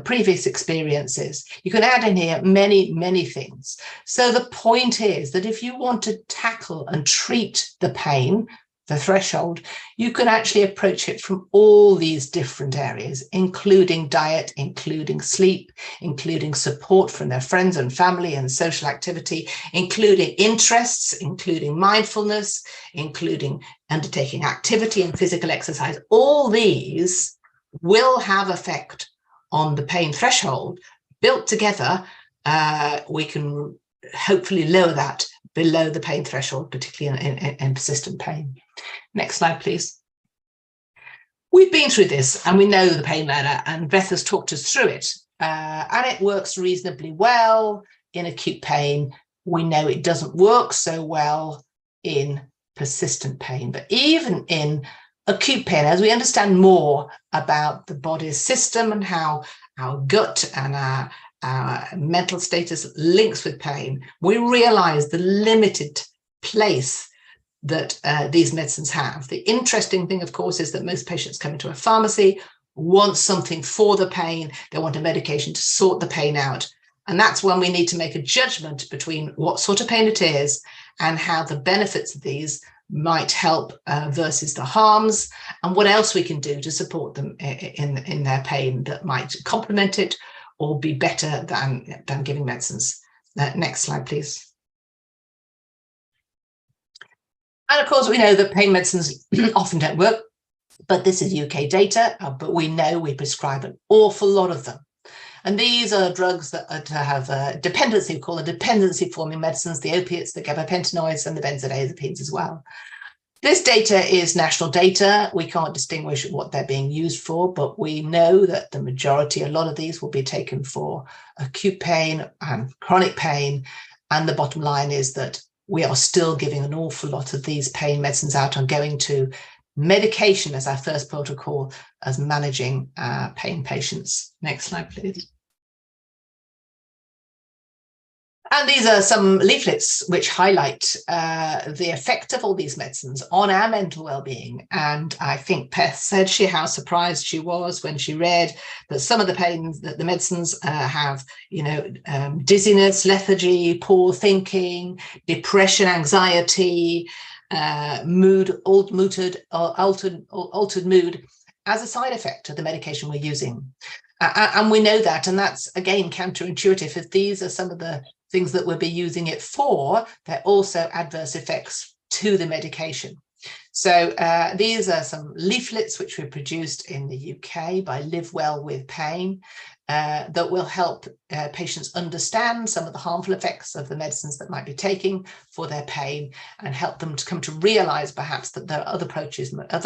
previous experiences. You can add in here many, many things. So the point is that if you want to tackle and treat the pain, the threshold, you can actually approach it from all these different areas, including diet, including sleep, including support from their friends and family and social activity, including interests, including mindfulness, including undertaking activity and physical exercise. All these will have effect on the pain threshold. Built together, we can hopefully lower that below the pain threshold, particularly in persistent pain. Next slide, please. We've been through this and we know the pain ladder, and Beth has talked us through it, and it works reasonably well in acute pain. We know it doesn't work so well in persistent pain, but even in acute pain, as we understand more about the body's system and how our gut and our mental status links with pain, we realize the limited place that these medicines have. The interesting thing, of course, is that most patients come into a pharmacy, want something for the pain, they want a medication to sort the pain out. And that's when we need to make a judgment between what sort of pain it is and how the benefits of these might help versus the harms, and what else we can do to support them in their pain that might complement it or be better than giving medicines. Next slide, please. And of course, we know that pain medicines often don't work, but this is UK data, but we know we prescribe an awful lot of them. And these are drugs that have a dependency, we call them dependency-forming medicines, the opiates, the gabapentinoids, and the benzodiazepines as well. This data is national data. We can't distinguish what they're being used for, but we know that the majority, a lot of these will be taken for acute pain and chronic pain. And the bottom line is that we are still giving an awful lot of these pain medicines out and going to medication as our first protocol as managing pain patients. Next slide, please. And these are some leaflets which highlight the effect of all these medicines on our mental well-being. And I think Beth said how surprised she was when she read that some of the pains that the medicines have, dizziness, lethargy, poor thinking, depression, anxiety, altered mood as a side effect of the medication we're using. And we know that, and that's, again, counterintuitive. If these are some of the things that we'll be using it for, they're also adverse effects to the medication. So these are some leaflets which were produced in the UK by Live Well with Pain that will help patients understand some of the harmful effects of the medicines that might be taking for their pain, and help them to come to realize perhaps that there are other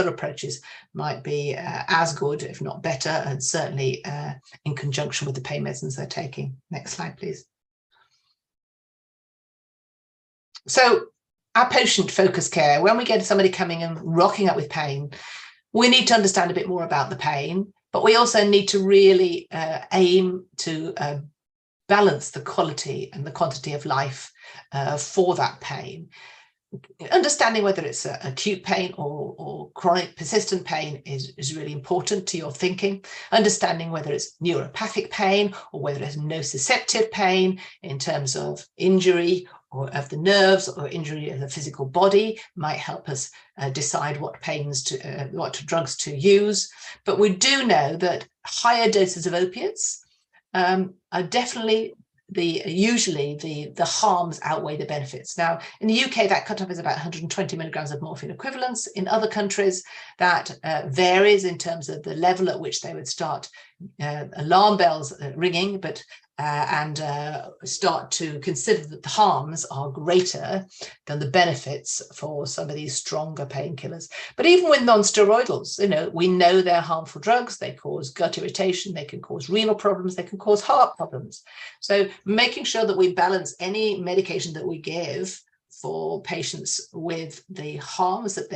approaches might be as good, if not better, and certainly in conjunction with the pain medicines they're taking. Next slide, please. So our patient-focused care, when we get somebody coming and rocking up with pain, we need to understand a bit more about the pain, but we also need to really aim to balance the quality and the quantity of life for that pain. Understanding whether it's acute pain or chronic persistent pain is really important to your thinking. Understanding whether it's neuropathic pain or whether it's nociceptive pain in terms of injury or of the nerves or injury of the physical body might help us decide what drugs to use. But we do know that higher doses of opiates are definitely usually the harms outweigh the benefits. Now, in the UK, that cutoff is about 120 milligrams of morphine equivalents. In other countries, that varies in terms of the level at which they would start alarm bells ringing, but and start to consider that the harms are greater than the benefits for some of these stronger painkillers. But even with non-steroidals, we know they're harmful drugs. They cause gut irritation, they can cause renal problems, they can cause heart problems. So making sure that we balance any medication that we give for patients with the harms that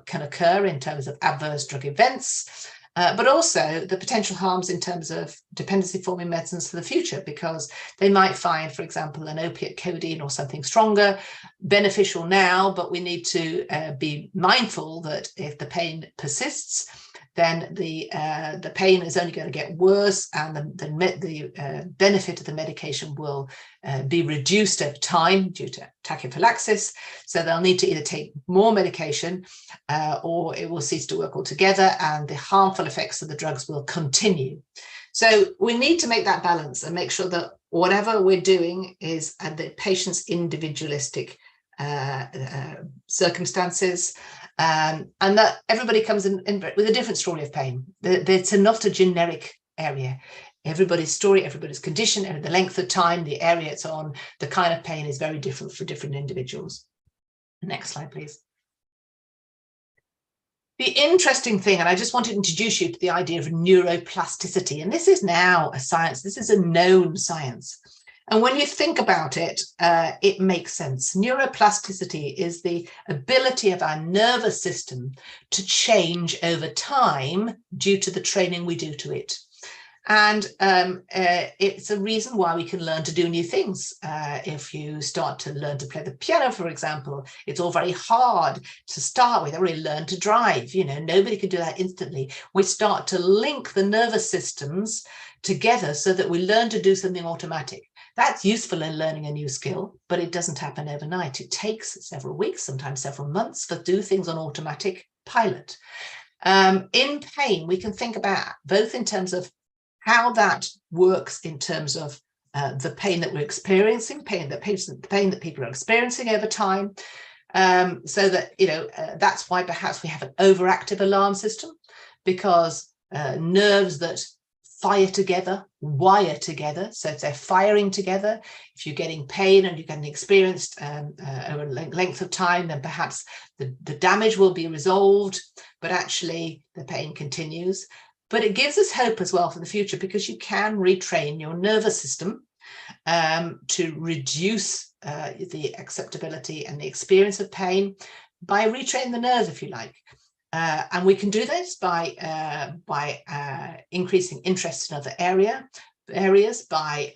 can occur in terms of adverse drug events, but also the potential harms in terms of dependency-forming medicines for the future, because they might find, for example, an opiate codeine or something stronger beneficial now, but we need to be mindful that if the pain persists, then the pain is only going to get worse, and the benefit of the medication will be reduced over time due to tachyphylaxis. So they'll need to either take more medication or it will cease to work altogether, and the harmful effects of the drugs will continue. So we need to make that balance and make sure that whatever we're doing is at the patient's individualistic circumstances, and that everybody comes in with a different story of pain. It's not a generic area. Everybody's story, everybody's condition, and the length of time, the area it's on, the kind of pain is very different for different individuals. Next slide, please. The interesting thing, and I just want to introduce you to the idea of neuroplasticity, and this is now a science, this is a known science. And when you think about it, it makes sense. Neuroplasticity is the ability of our nervous system to change over time due to the training we do to it. And it's a reason why we can learn to do new things. If you start to learn to play the piano, for example, it's all very hard to start with. I really learn to drive. Nobody can do that instantly. We start to link the nervous systems together so that we learn to do something automatic. That's useful in learning a new skill, but it doesn't happen overnight. It takes several weeks, sometimes several months, to do things on automatic pilot. In pain, we can think about both in terms of how that works in terms of the pain that we're experiencing, the pain that people are experiencing over time, so that that's why perhaps we have an overactive alarm system, because nerves that fire together, wire together. So if they're firing together, if you're getting pain and you're getting experienced over a length of time, then perhaps the damage will be resolved, but actually the pain continues. But it gives us hope as well for the future, because you can retrain your nervous system to reduce the acceptability and the experience of pain by retraining the nerves, if you like. And we can do this by increasing interest in other areas, by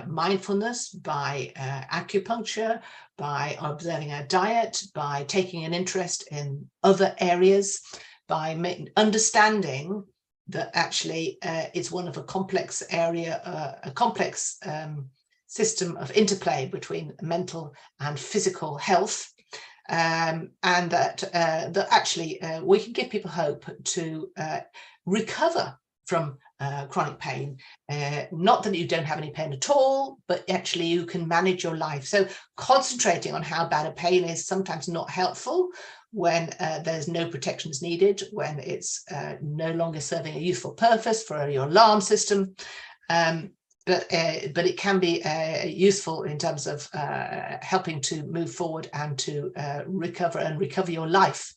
mindfulness, by acupuncture, by observing our diet, by taking an interest in other areas, by understanding that actually it's one of a complex area, a complex system of interplay between mental and physical health. And that actually we can give people hope to recover from chronic pain. Not that you don't have any pain at all, but actually you can manage your life. So concentrating on how bad a pain is sometimes not helpful when there's no protections needed, when it's no longer serving a useful purpose for your alarm system. But it can be useful in terms of helping to move forward and to recover your life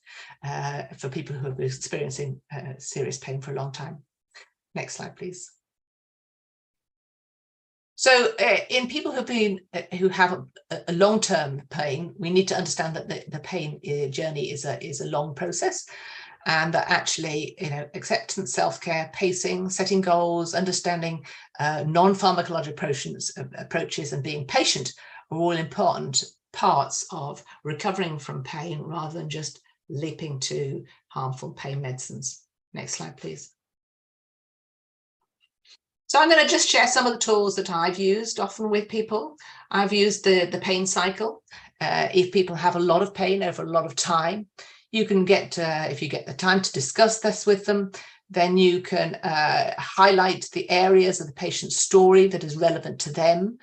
for people who have been experiencing serious pain for a long time. Next slide, please. So in people who have a long-term pain, we need to understand that the pain journey is a long process, and that actually, acceptance, self-care, pacing, setting goals, understanding non-pharmacological approaches and being patient are all important parts of recovering from pain rather than just leaping to harmful pain medicines. Next slide, please. So I'm going to just share some of the tools that I've used often with people. I've used the pain cycle. If people have a lot of pain over a lot of time, you can get, if you get the time to discuss this with them, then you can highlight the areas of the patient's story that is relevant to them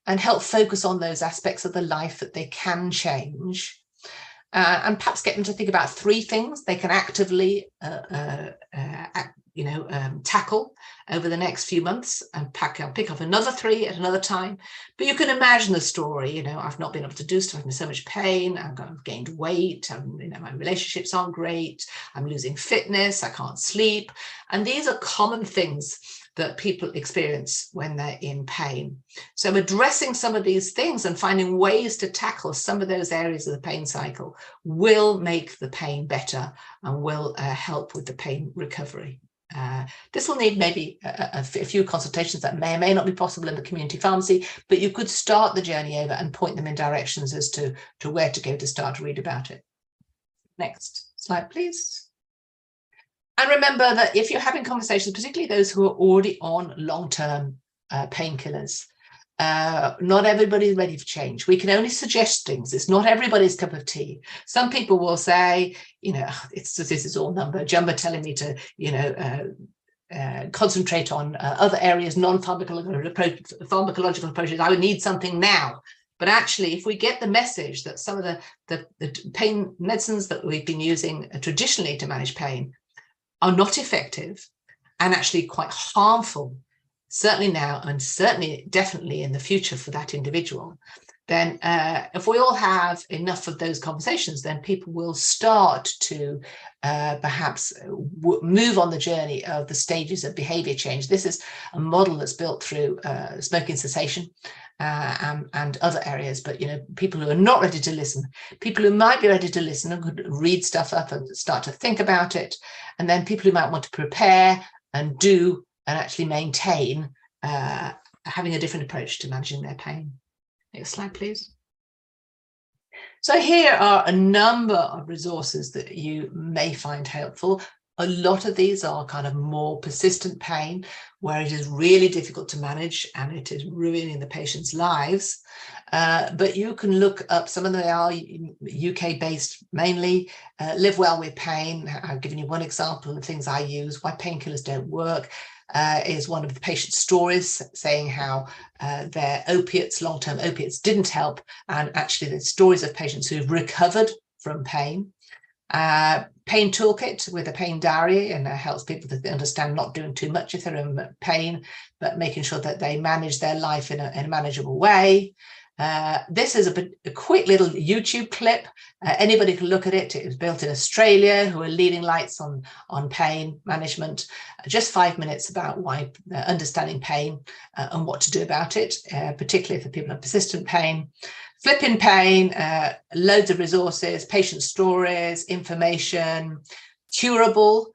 and help focus on those aspects of the life that they can change. And perhaps get them to think about 3 things they can actively tackle over the next few months, and pick up another 3 at another time. But you can imagine the story. I've not been able to do stuff, I'm in so much pain, I've gained weight, my relationships aren't great, I'm losing fitness, I can't sleep. And these are common things that people experience when they're in pain. So addressing some of these things and finding ways to tackle some of those areas of the pain cycle will make the pain better and will help with the pain recovery. This will need maybe a few consultations that may or may not be possible in the community pharmacy, but you could start the journey over and point them in directions as to where to go to start to read about it. Next slide, please. And remember that if you're having conversations, particularly those who are already on long-term painkillers, not everybody is ready for change. We can only suggest things. It's not everybody's cup of tea. Some people will say, this is all jumbo telling me to, concentrate on other areas, non-pharmacological approaches. I would need something now. But actually, if we get the message that some of the pain medicines that we've been using traditionally to manage pain are not effective and actually quite harmful, certainly now and definitely in the future for that individual, then if we all have enough of those conversations, then people will start to perhaps move on the journey of the stages of behavior change. This is a model that's built through smoking cessation and other areas, but people who are not ready to listen, people who might be ready to listen and could read stuff up and start to think about it, and then people who might want to prepare and do and actually maintain having a different approach to managing their pain. Next slide, please. So here are a number of resources that you may find helpful. A lot of these are kind of more persistent pain where it is really difficult to manage and it is ruining the patient's lives. But you can look up, some of them are UK based mainly. Live Well with Pain. I've given you one example of things I use. Why painkillers don't work is one of the patient's stories, saying how their opiates, long-term opiates, didn't help, and actually the stories of patients who've recovered from pain. Pain Toolkit with a pain diary, and helps people to understand not doing too much if they're in pain, but making sure that they manage their life in a manageable way. This is a quick little YouTube clip. Anybody can look at it. It was built in Australia, who are leading lights on pain management. Just 5 minutes about why understanding pain and what to do about it, particularly for people with persistent pain. Flipping Pain, loads of resources, patient stories, information. Curable,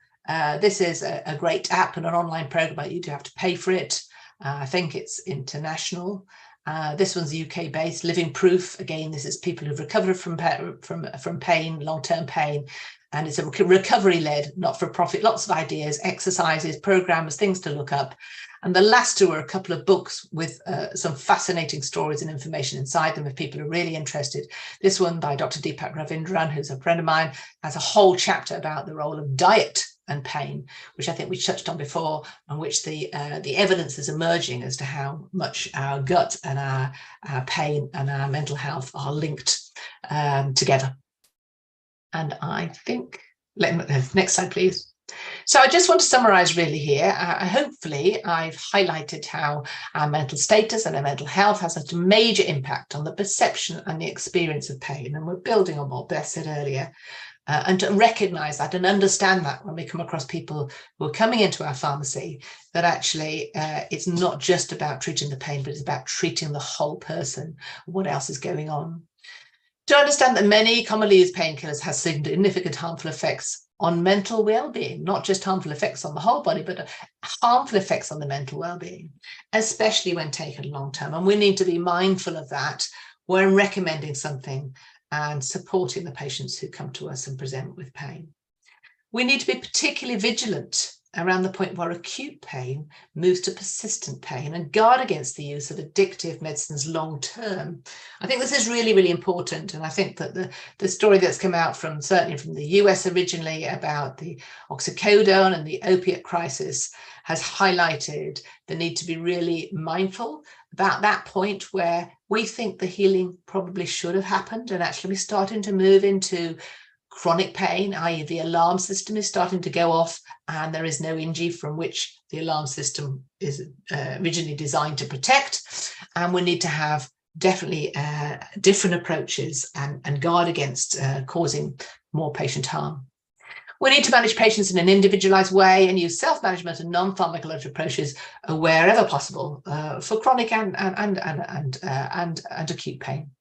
this is a great app and an online program, but you do have to pay for it. I think it's international. This one's UK based. Living Proof, again, this is people who've recovered from pain, long-term pain, and it's a recovery-led, not-for-profit, lots of ideas, exercises, programs, things to look up. And the last two are a couple of books with some fascinating stories and information inside them if people are really interested. This one by Dr. Deepak Ravindran, who's a friend of mine, has a whole chapter about the role of diet and pain, which I think we touched on before, and which the evidence is emerging as to how much our gut and our pain and our mental health are linked together. And I think, next slide, please. So I just want to summarize really here. Hopefully I've highlighted how our mental status and our mental health has such a major impact on the perception and the experience of pain. And we're building on what Beth said earlier. And to recognize that and understand that when we come across people who are coming into our pharmacy, that actually it's not just about treating the pain, but it's about treating the whole person. What else is going on? To understand that many commonly used painkillers have significant harmful effects on mental well-being, not just harmful effects on the whole body, but harmful effects on the mental well-being, especially when taken long-term. And we need to be mindful of that when recommending something and supporting the patients who come to us and present with pain. We need to be particularly vigilant around the point where acute pain moves to persistent pain and guard against the use of addictive medicines long-term. I think this is really, really important. And I think that the story that's come out certainly from the US originally about the oxycodone and the opiate crisis has highlighted the need to be really mindful about that point where we think the healing probably should have happened, and actually we're starting to move into chronic pain, i.e. the alarm system is starting to go off and there is no INGI from which the alarm system is originally designed to protect. And we need to have definitely different approaches and guard against causing more patient harm. We need to manage patients in an individualized way and use self-management and non-pharmacological approaches wherever possible for chronic and acute pain.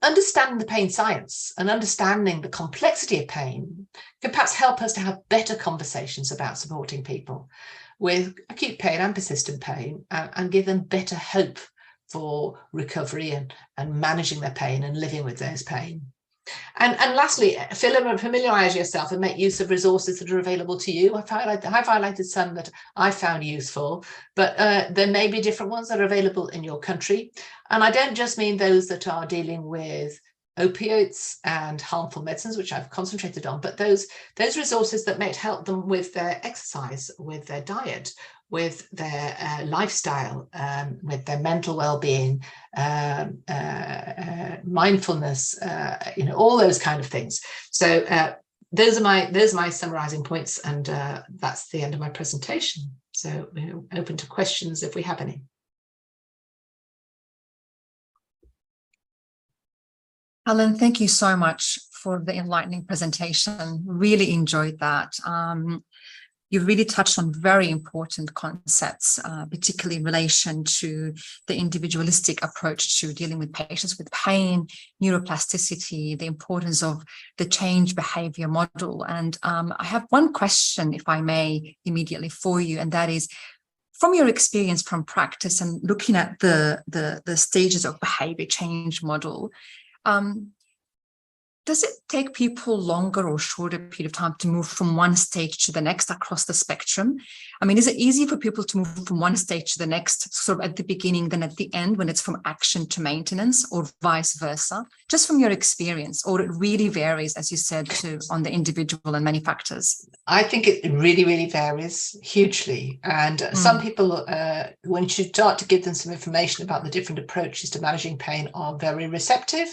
Understanding the pain science and understanding the complexity of pain can perhaps help us to have better conversations about supporting people with acute pain and persistent pain and give them better hope for recovery and managing their pain and living with those pain. And lastly, familiarize yourself and make use of resources that are available to you. I've highlighted some that I found useful, but there may be different ones that are available in your country. And I don't just mean those that are dealing with opioids and harmful medicines, which I've concentrated on, but those resources that might help them with their exercise, with their diet, with their lifestyle, with their mental well-being, mindfulness, all those kind of things. So those are my summarizing points, and that's the end of my presentation. So we're open to questions if we have any. Aline, thank you so much for the enlightening presentation. Really enjoyed that. You really touched on very important concepts, particularly in relation to the individualistic approach to dealing with patients with pain, neuroplasticity, the importance of the change behavior model. And I have one question, if I may, immediately for you, and that is, from your experience from practice and looking at the stages of behavior change model, does it take people longer or shorter period of time to move from one stage to the next across the spectrum? I mean, is it easy for people to move from one stage to the next sort of at the beginning than at the end when it's from action to maintenance, or vice versa? Just from your experience, or it really varies, as you said, on the individual and many factors? I think it really, really varies hugely. And some people, when you start to give them some information about the different approaches to managing pain, are very receptive,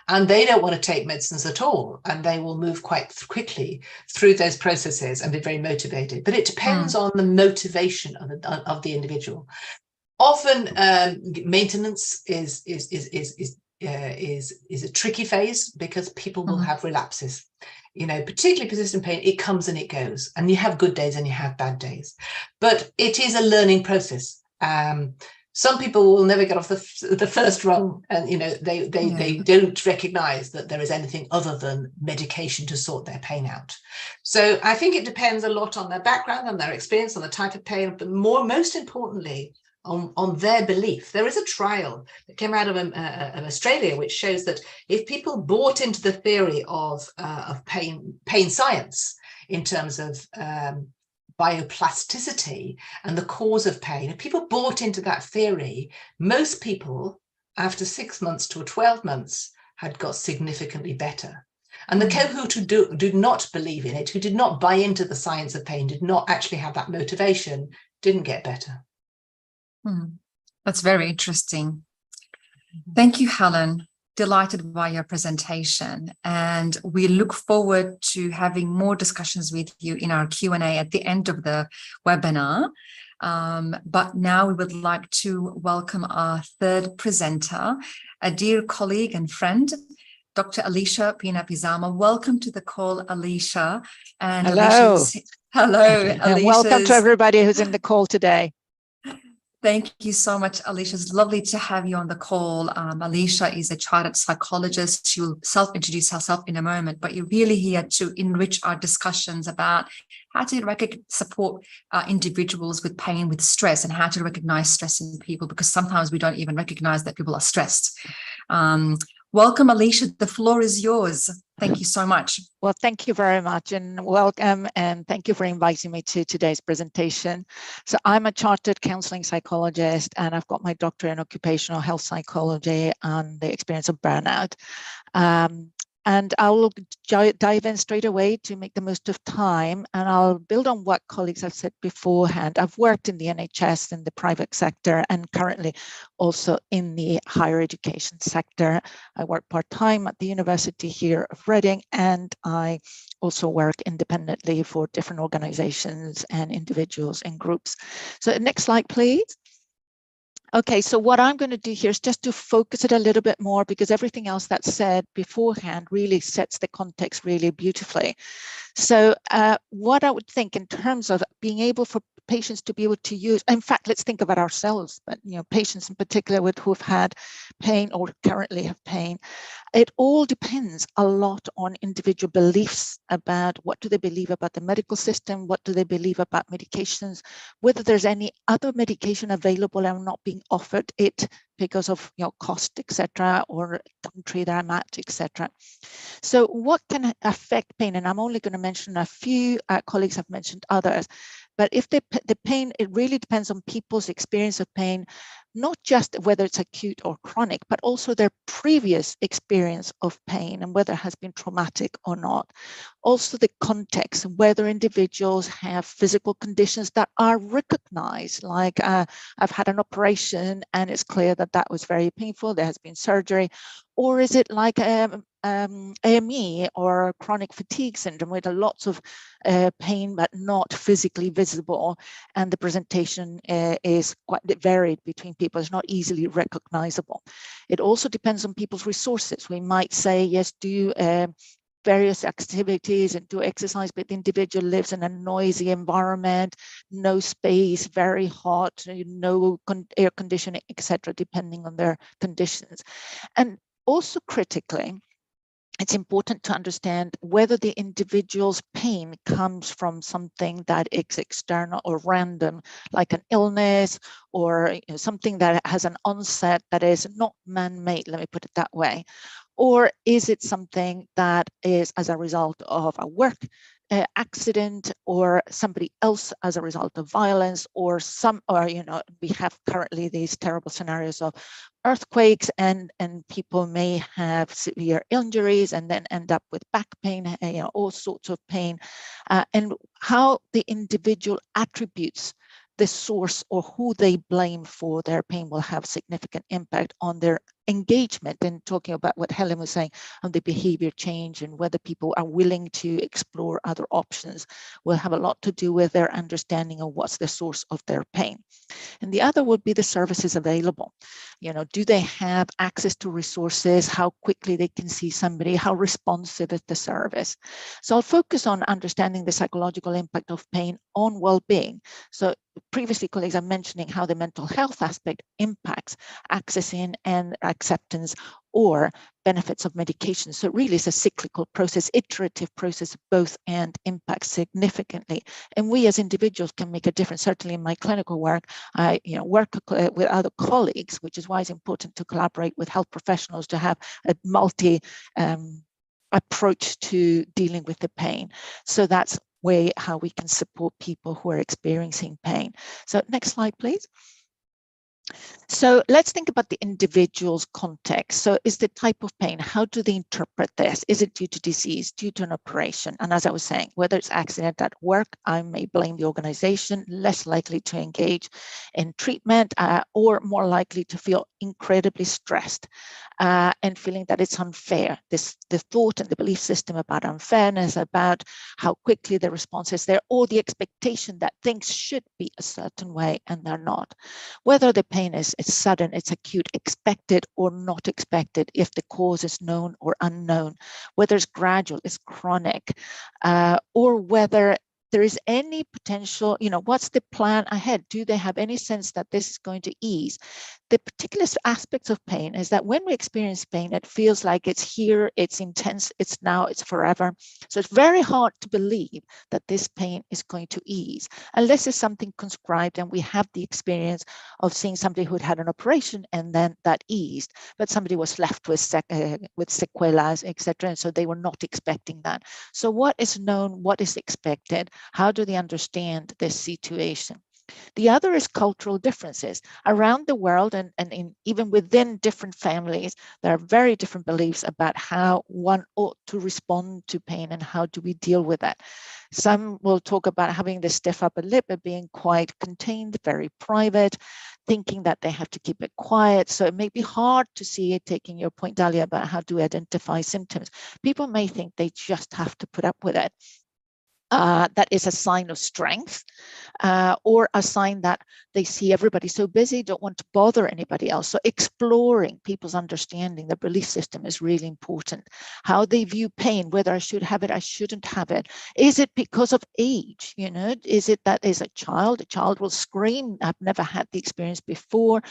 and they don't want to take medicines at all, and they will move quite quickly through those processes and be very motivated. But it depends on the motivation of the individual. Often maintenance is a tricky phase because people will have relapses. Particularly persistent pain, it comes and it goes, and you have good days and you have bad days, but it is a learning process. Some people will never get off the first rung, and they don't recognize that there is anything other than medication to sort their pain out. So I think it depends a lot on their background and their experience, on the type of pain, but most importantly, on their belief. There is a trial that came out of Australia which shows that if people bought into the theory of pain science in terms of bioplasticity and the cause of pain, if people bought into that theory, most people after 6 months to 12 months had got significantly better. And the cohort who did not believe in it, who did not buy into the science of pain, did not actually have that motivation, didn't get better. That's very interesting. Thank you, Helen. Delighted by your presentation, and we look forward to having more discussions with you in our Q&A at the end of the webinar. But now we would like to welcome our third presenter, a dear colleague and friend, Dr. Alicia Pina-Pizama. Welcome to the call, Alicia. And hello. Hello, Alicia. And welcome to everybody who's in the call today. Thank you so much, Alicia. It's lovely to have you on the call. Alicia is a chartered psychologist. She will self-introduce herself in a moment, but you're really here to enrich our discussions about how to support individuals with pain, with stress, and how to recognize stress in people, because sometimes we don't even recognize that people are stressed. Welcome, Alicia. The floor is yours. Thank you so much. Well, thank you very much and welcome, and thank you for inviting me to today's presentation. So I'm a chartered counseling psychologist, and I've got my doctorate in occupational health psychology and the experience of burnout. And I'll dive in straight away to make the most of time, and I'll build on what colleagues have said beforehand. I've worked in the NHS in the private sector and currently also in the higher education sector. I work part-time at the University here of Reading, and I also work independently for different organizations and individuals and groups. So next slide, please. Okay, so what I'm going to do here is just to focus it a little bit more, because everything else that's said beforehand really sets the context really beautifully. So what I would think in terms of being able for patients to be able to use, in fact, let's think about ourselves, but patients in particular who have had pain or currently have pain. It all depends a lot on individual beliefs about what do they believe about the medical system, what do they believe about medications, whether there's any other medication available and not being offered it because of cost, etc., or country that I'm at, etc. So what can affect pain? And I'm only going to mention a few. Colleagues have mentioned others. But if the pain, it really depends on people's experience of pain, not just whether it's acute or chronic, but also their previous experience of pain and whether it has been traumatic or not. Also the context, whether individuals have physical conditions that are recognized, like I've had an operation and it's clear that that was very painful, there has been surgery, or is it like AME or chronic fatigue syndrome with lots of pain but not physically visible, and the presentation is quite varied between people. It's not easily recognizable. It also depends on people's resources. We might say, yes, do various activities and do exercise, but the individual lives in a noisy environment, no space, very hot, no air conditioning, etc., depending on their conditions. And also critically, it's important to understand whether the individual's pain comes from something that is external or random, like an illness or something that has an onset that is not man-made, let me put it that way. Or is it something that is as a result of a work accident or somebody else as a result of violence, or we have currently these terrible scenarios of earthquakes and people may have severe injuries and then end up with back pain, all sorts of pain, and how the individual attributes the source or who they blame for their pain will have significant impact on their engagement. And talking about what Helen was saying on the behavior change and whether people are willing to explore other options will have a lot to do with their understanding of what's the source of their pain. And the other would be the services available. Do they have access to resources, how quickly they can see somebody, how responsive is the service? So I'll focus on understanding the psychological impact of pain on well-being. So previously, colleagues are mentioning how the mental health aspect impacts accessing and acceptance or benefits of medication. So really it's a cyclical process, iterative process, both and impacts significantly. And we as individuals can make a difference. Certainly in my clinical work, I work with other colleagues, which is why it's important to collaborate with health professionals to have a multi approach to dealing with the pain. So that's how we can support people who are experiencing pain. So next slide, please. So let's think about the individual's context. So is the type of pain, how do they interpret this? Is it due to disease, due to an operation? And as I was saying, whether it's accident at work, I may blame the organization, less likely to engage in treatment, or more likely to feel incredibly stressed and feeling that it's unfair. The thought and the belief system about unfairness, about how quickly the response is there, or the expectation that things should be a certain way and they're not. Whether the pain is sudden, it's acute, expected or not expected, if the cause is known or unknown, whether it's gradual, it's chronic, or whether there is any potential, what's the plan ahead? Do they have any sense that this is going to ease? The particular aspects of pain is that when we experience pain, it feels like it's here, it's intense, it's now, it's forever. So it's very hard to believe that this pain is going to ease, unless it's something conscribed and we have the experience of seeing somebody who'd had an operation and then that eased, but somebody was left with sequelae, etc. And so they were not expecting that. So what is known, what is expected? How do they understand this situation? The other is cultural differences. Around the world and even within different families, there are very different beliefs about how one ought to respond to pain and how do we deal with it. Some will talk about having the stiff upper lip and being quite contained, very private, thinking that they have to keep it quiet. So it may be hard to see it, taking your point, Dalia, about how to identify symptoms. People may think they just have to put up with it. That is a sign of strength, or a sign that they see everybody so busy, don't want to bother anybody else. So exploring people's understanding, the belief system is really important. How they view pain, whether I should have it, I shouldn't have it. Is it because of age? Is it that is a child will scream, I've never had the experience before.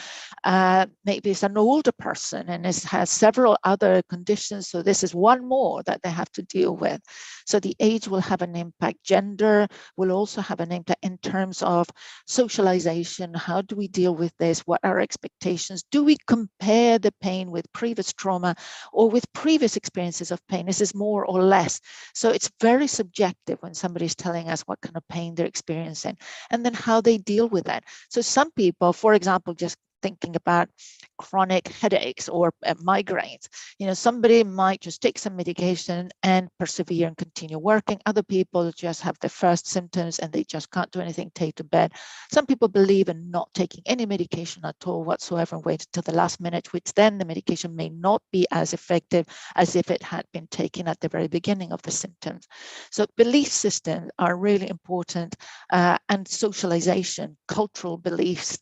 Maybe it's an older person and has several other conditions. So this is one more that they have to deal with. So the age will have an impact. Gender will also have an impact in terms of socialization. How do we deal with this? What are our expectations? Do we compare the pain with previous trauma or with previous experiences of pain? Is this more or less? So it's very subjective when somebody's telling us what kind of pain they're experiencing and then how they deal with that. So some people, for example, just thinking about chronic headaches or migraines, somebody might just take some medication and persevere and continue working. Other people just have the first symptoms and they just can't do anything, take to bed. Some people believe in not taking any medication at all whatsoever and wait until the last minute, which then the medication may not be as effective as if it had been taken at the very beginning of the symptoms. So belief systems are really important, and socialization, cultural beliefs,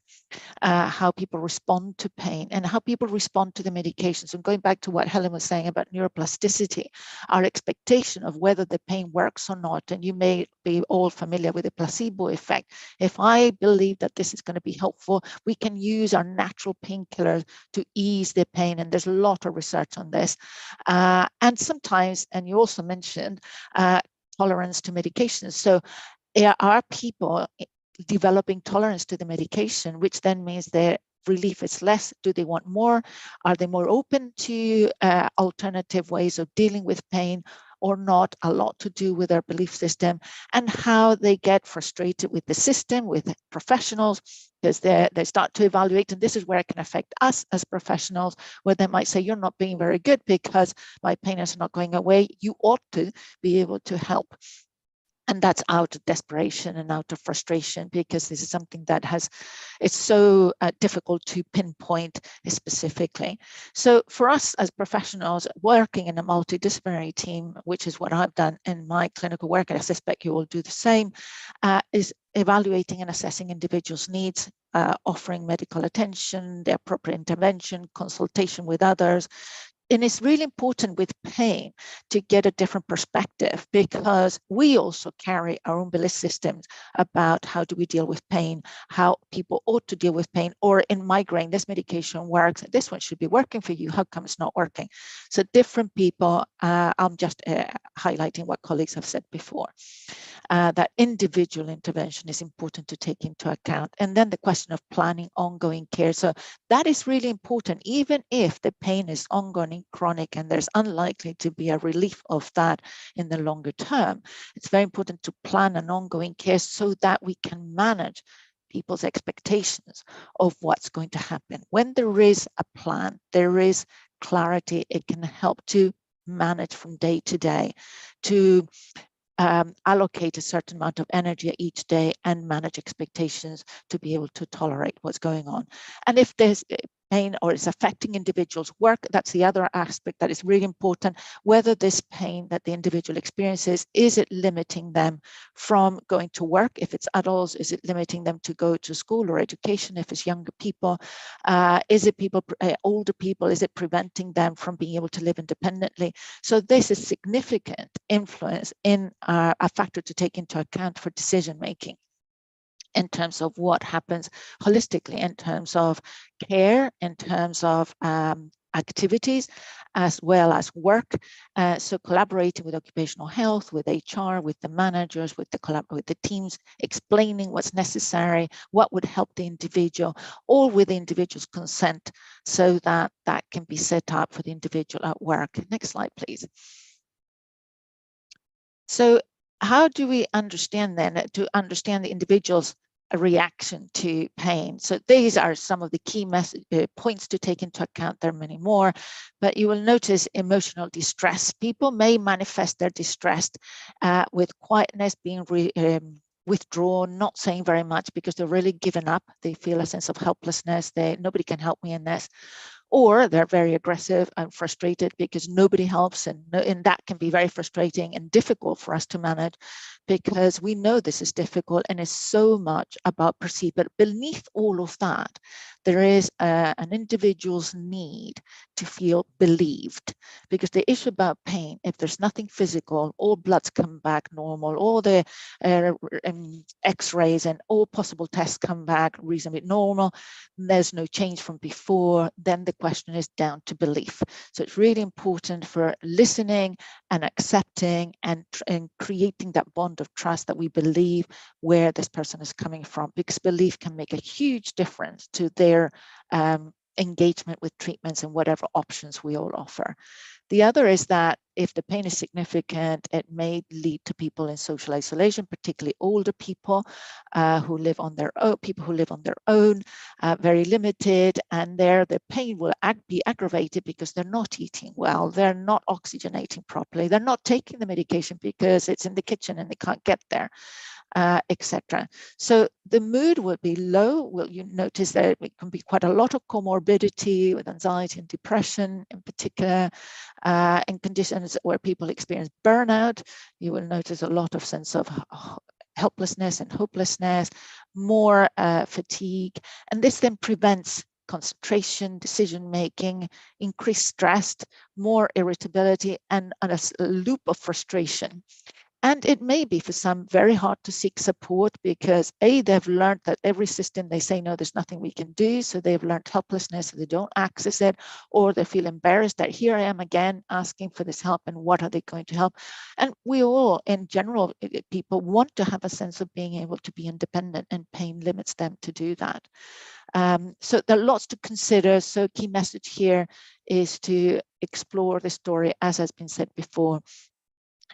how people respond to pain and how people respond to the medications. And going back to what Helen was saying about neuroplasticity, our expectation of whether the pain works or not, and you may be all familiar with the placebo effect. If I believe that this is going to be helpful, we can use our natural painkillers to ease the pain. And there's a lot of research on this. And sometimes, and you also mentioned, tolerance to medications. So there are people developing tolerance to the medication, which then means their relief is less. Do they want more? Are they more open to alternative ways of dealing with pain or not? A lot to do with their belief system and how they get frustrated with the system, with professionals, because they start to evaluate, and this is where it can affect us as professionals, where they might say, you're not being very good because my pain is not going away. You ought to be able to help. And that's out of desperation and out of frustration, because this is something that it's so difficult to pinpoint specifically. So for us as professionals working in a multidisciplinary team, which is what I've done in my clinical work, and I suspect you will do the same, is evaluating and assessing individuals' needs, offering medical attention, the appropriate intervention, consultation with others. And it's really important with pain to get a different perspective, because we also carry our own belief systems about how do we deal with pain, how people ought to deal with pain, or in migraine, this medication works, this one should be working for you, how come it's not working? So different people, I'm just highlighting what colleagues have said before. That individual intervention is important to take into account. And then the question of planning ongoing care. So that is really important, even if the pain is ongoing, chronic, and there's unlikely to be a relief of that in the longer term. It's very important to plan an ongoing care so that we can manage people's expectations of what's going to happen. When there is a plan, there is clarity, it can help to manage from day to day, to allocate a certain amount of energy each day and manage expectations to be able to tolerate what's going on. And if there's pain or it's affecting individuals' work, that's the other aspect that is really important. Whether this pain that the individual experiences, is it limiting them from going to work? If it's adults, is it limiting them to go to school or education? If it's younger people, is it people, older people, is it preventing them from being able to live independently? So this is significant influence in a factor to take into account for decision making, in terms of what happens holistically, in terms of care, in terms of activities, as well as work. So collaborating with occupational health, with HR, with the managers, with the teams, explaining what's necessary, what would help the individual, all with the individual's consent, so that that can be set up for the individual at work. Next slide, please. So how do we understand then, to understand the individual's reaction to pain? So these are some of the key points to take into account. There are many more, but you will notice emotional distress. People may manifest their distress with quietness, being withdrawn, not saying very much because they're really given up. They feel a sense of helplessness. Nobody can help me in this. Or they're very aggressive and frustrated because nobody helps, and that can be very frustrating and difficult for us to manage, because we know this is difficult and it's so much about perceived. But beneath all of that, there is an individual's need to feel believed, because the issue about pain, if there's nothing physical, all bloods come back normal, all the x-rays and all possible tests come back reasonably normal, there's no change from before, then the question is down to belief. So it's really important for listening and accepting and creating that bond of trust, that we believe where this person is coming from, because belief can make a huge difference to their engagement with treatments and whatever options we all offer. The other is that if the pain is significant, it may lead to people in social isolation, particularly older people who live on their own, very limited, and their pain will be aggravated because they're not eating well, they're not oxygenating properly, they're not taking the medication because it's in the kitchen and they can't get there. Etc. So the mood will be low. Well, you notice that it can be quite a lot of comorbidity with anxiety and depression in particular, in conditions where people experience burnout. You will notice a lot of sense of helplessness and hopelessness, more fatigue, and this then prevents concentration, decision making, increased stress, more irritability, and a loop of frustration. And it may be for some very hard to seek support because they've learned that every system they say, no, there's nothing we can do. So they've learned helplessness, so they don't access it, or they feel embarrassed that here I am again asking for this help and what are they going to help? And we all, in general, people want to have a sense of being able to be independent, and pain limits them to do that. So there are lots to consider. So key message here is to explore the story, as has been said before,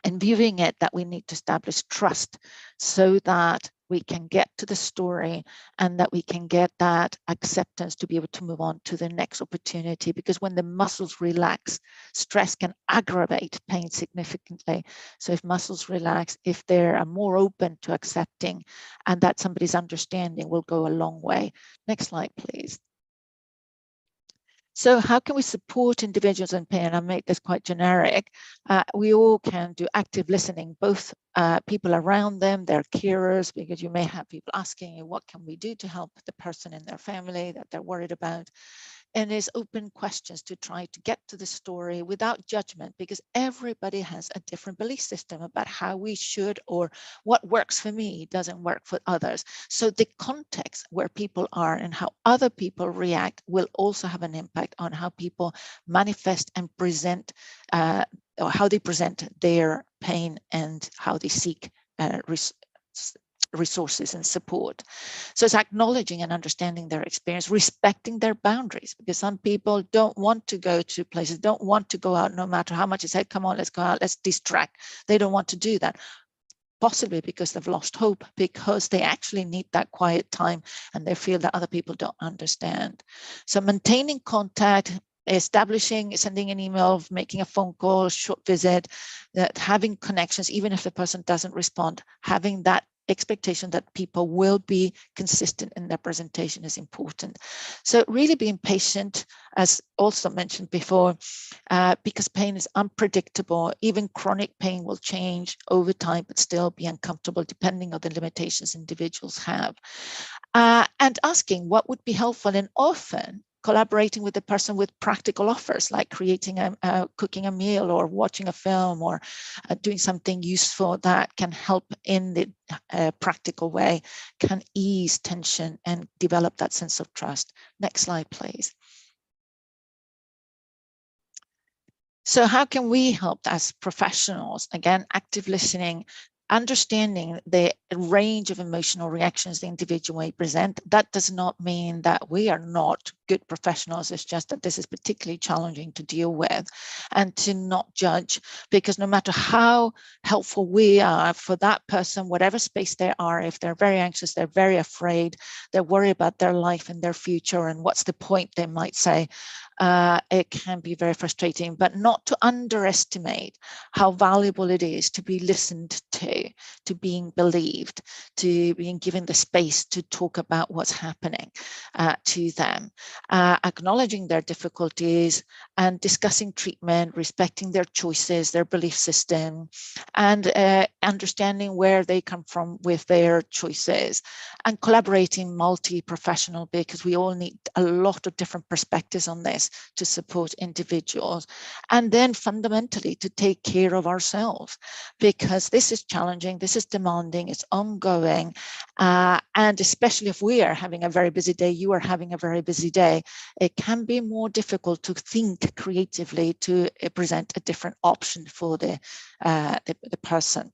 and viewing it that we need to establish trust so that we can get to the story and that we can get that acceptance to be able to move on to the next opportunity. Because when the muscles relax, stress can aggravate pain significantly. So if muscles relax, if they are more open to accepting and that somebody's understanding, will go a long way. Next slide, please. So how can we support individuals in pain? I'll make this quite generic. We all can do active listening, both people around them, their carers, because you may have people asking you, what can we do to help the person in their family that they're worried about? And there's open questions to try to get to the story without judgment, because everybody has a different belief system about how we should, or what works for me doesn't work for others. So the context where people are and how other people react will also have an impact on how people manifest and present, or how they present their pain and how they seek resources and support. So it's acknowledging and understanding their experience, respecting their boundaries, because some people don't want to go to places, don't want to go out no matter how much it's said, come on, let's go out, let's distract. They don't want to do that. possibly because they've lost hope, because they actually need that quiet time and they feel that other people don't understand. So maintaining contact, establishing, sending an email, making a phone call, short visit, that having connections, even if the person doesn't respond, having that expectation that people will be consistent in their presentation is important. So really being patient, as also mentioned before, because pain is unpredictable. Even chronic pain will change over time, but still be uncomfortable depending on the limitations individuals have. And asking what would be helpful, and often collaborating with the person with practical offers, like cooking a meal or watching a film or doing something useful that can help in the practical way, can ease tension and develop that sense of trust. Next slide, please. So how can we help as professionals? Again, active listening, understanding the range of emotional reactions the individual may present. That does not mean that we are not good professionals. It's just that this is particularly challenging to deal with, and to not judge, because no matter how helpful we are for that person, whatever space they are, if they're very anxious, they're very afraid, they're worried about their life and their future, and what's the point, they might say, it can be very frustrating, but not to underestimate how valuable it is to be listened to being believed, to being given the space to talk about what's happening to them, acknowledging their difficulties and discussing treatment, respecting their choices, their belief system, and understanding where they come from with their choices, and collaborating multi-professional, because we all need a lot of different perspectives on this to support individuals. And then fundamentally to take care of ourselves, because this is challenging, this is demanding, it's ongoing, and especially if we are having a very busy day, you are having a very busy day, it can be more difficult to think creatively to present a different option for the person,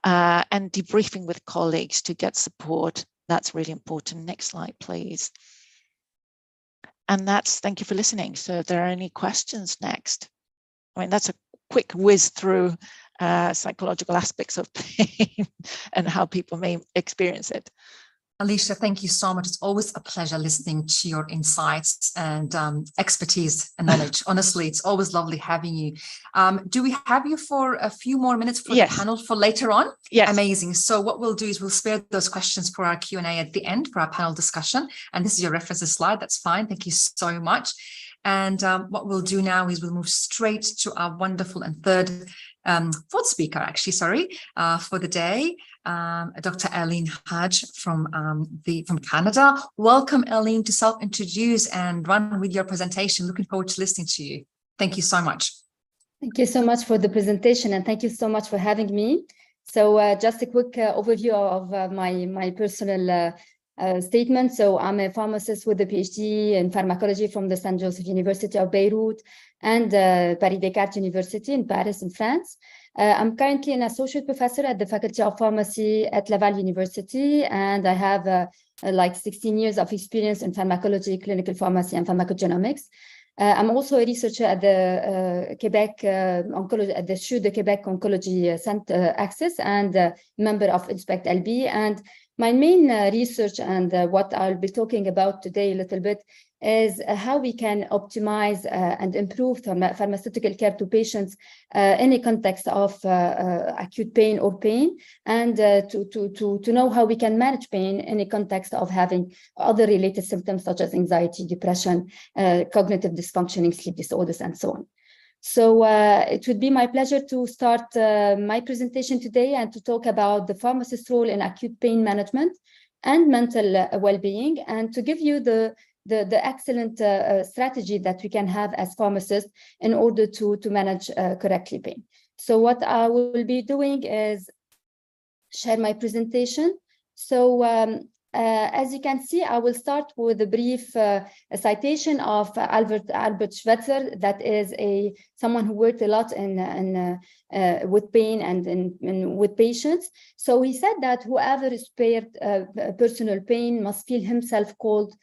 and debriefing with colleagues to get support. That's really important. Next slide, please. And thank you for listening. So if there are any questions next, I mean, that's a quick whiz through psychological aspects of pain and how people may experience it. Alicia, thank you so much. It's always a pleasure listening to your insights and expertise and knowledge. Honestly, it's always lovely having you. Do we have you for a few more minutes for the panel for later on? Yes. Amazing. So what we'll do is we'll spare those questions for our Q&A at the end for our panel discussion. And this is your references slide. That's fine. Thank you so much. And what we'll do now is we'll move straight to our wonderful and fourth speaker, actually, for the day, Dr. Aline Hajj from Canada. Welcome, Aline, to self-introduce and run with your presentation. Looking forward to listening to you. Thank you so much. Thank you so much for the presentation, and thank you so much for having me. So just a quick overview of my personal statement. So I'm a pharmacist with a PhD in pharmacology from the St. Joseph University of Beirut and Paris Descartes University in Paris, in France. I'm currently an associate professor at the Faculty of Pharmacy at Laval University, and I have like 16 years of experience in pharmacology, clinical pharmacy, and pharmacogenomics. I'm also a researcher at the Quebec Oncology, at the CHU de Quebec Oncology Center Access, and member of Inspect LB. And my main research and what I'll be talking about today a little bit is how we can optimize and improve pharmaceutical care to patients in a context of acute pain or pain, and to know how we can manage pain in a context of having other related symptoms such as anxiety, depression, cognitive dysfunctioning, sleep disorders, and so on. So it would be my pleasure to start my presentation today and to talk about the pharmacist's role in acute pain management and mental well-being, and to give you the excellent strategy that we can have as pharmacists in order to manage correctly pain. So what I will be doing is share my presentation. So as you can see, I will start with a brief citation of Albert Schweitzer, that is someone who worked a lot with pain and with patients. So he said that whoever is spared personal pain must feel himself called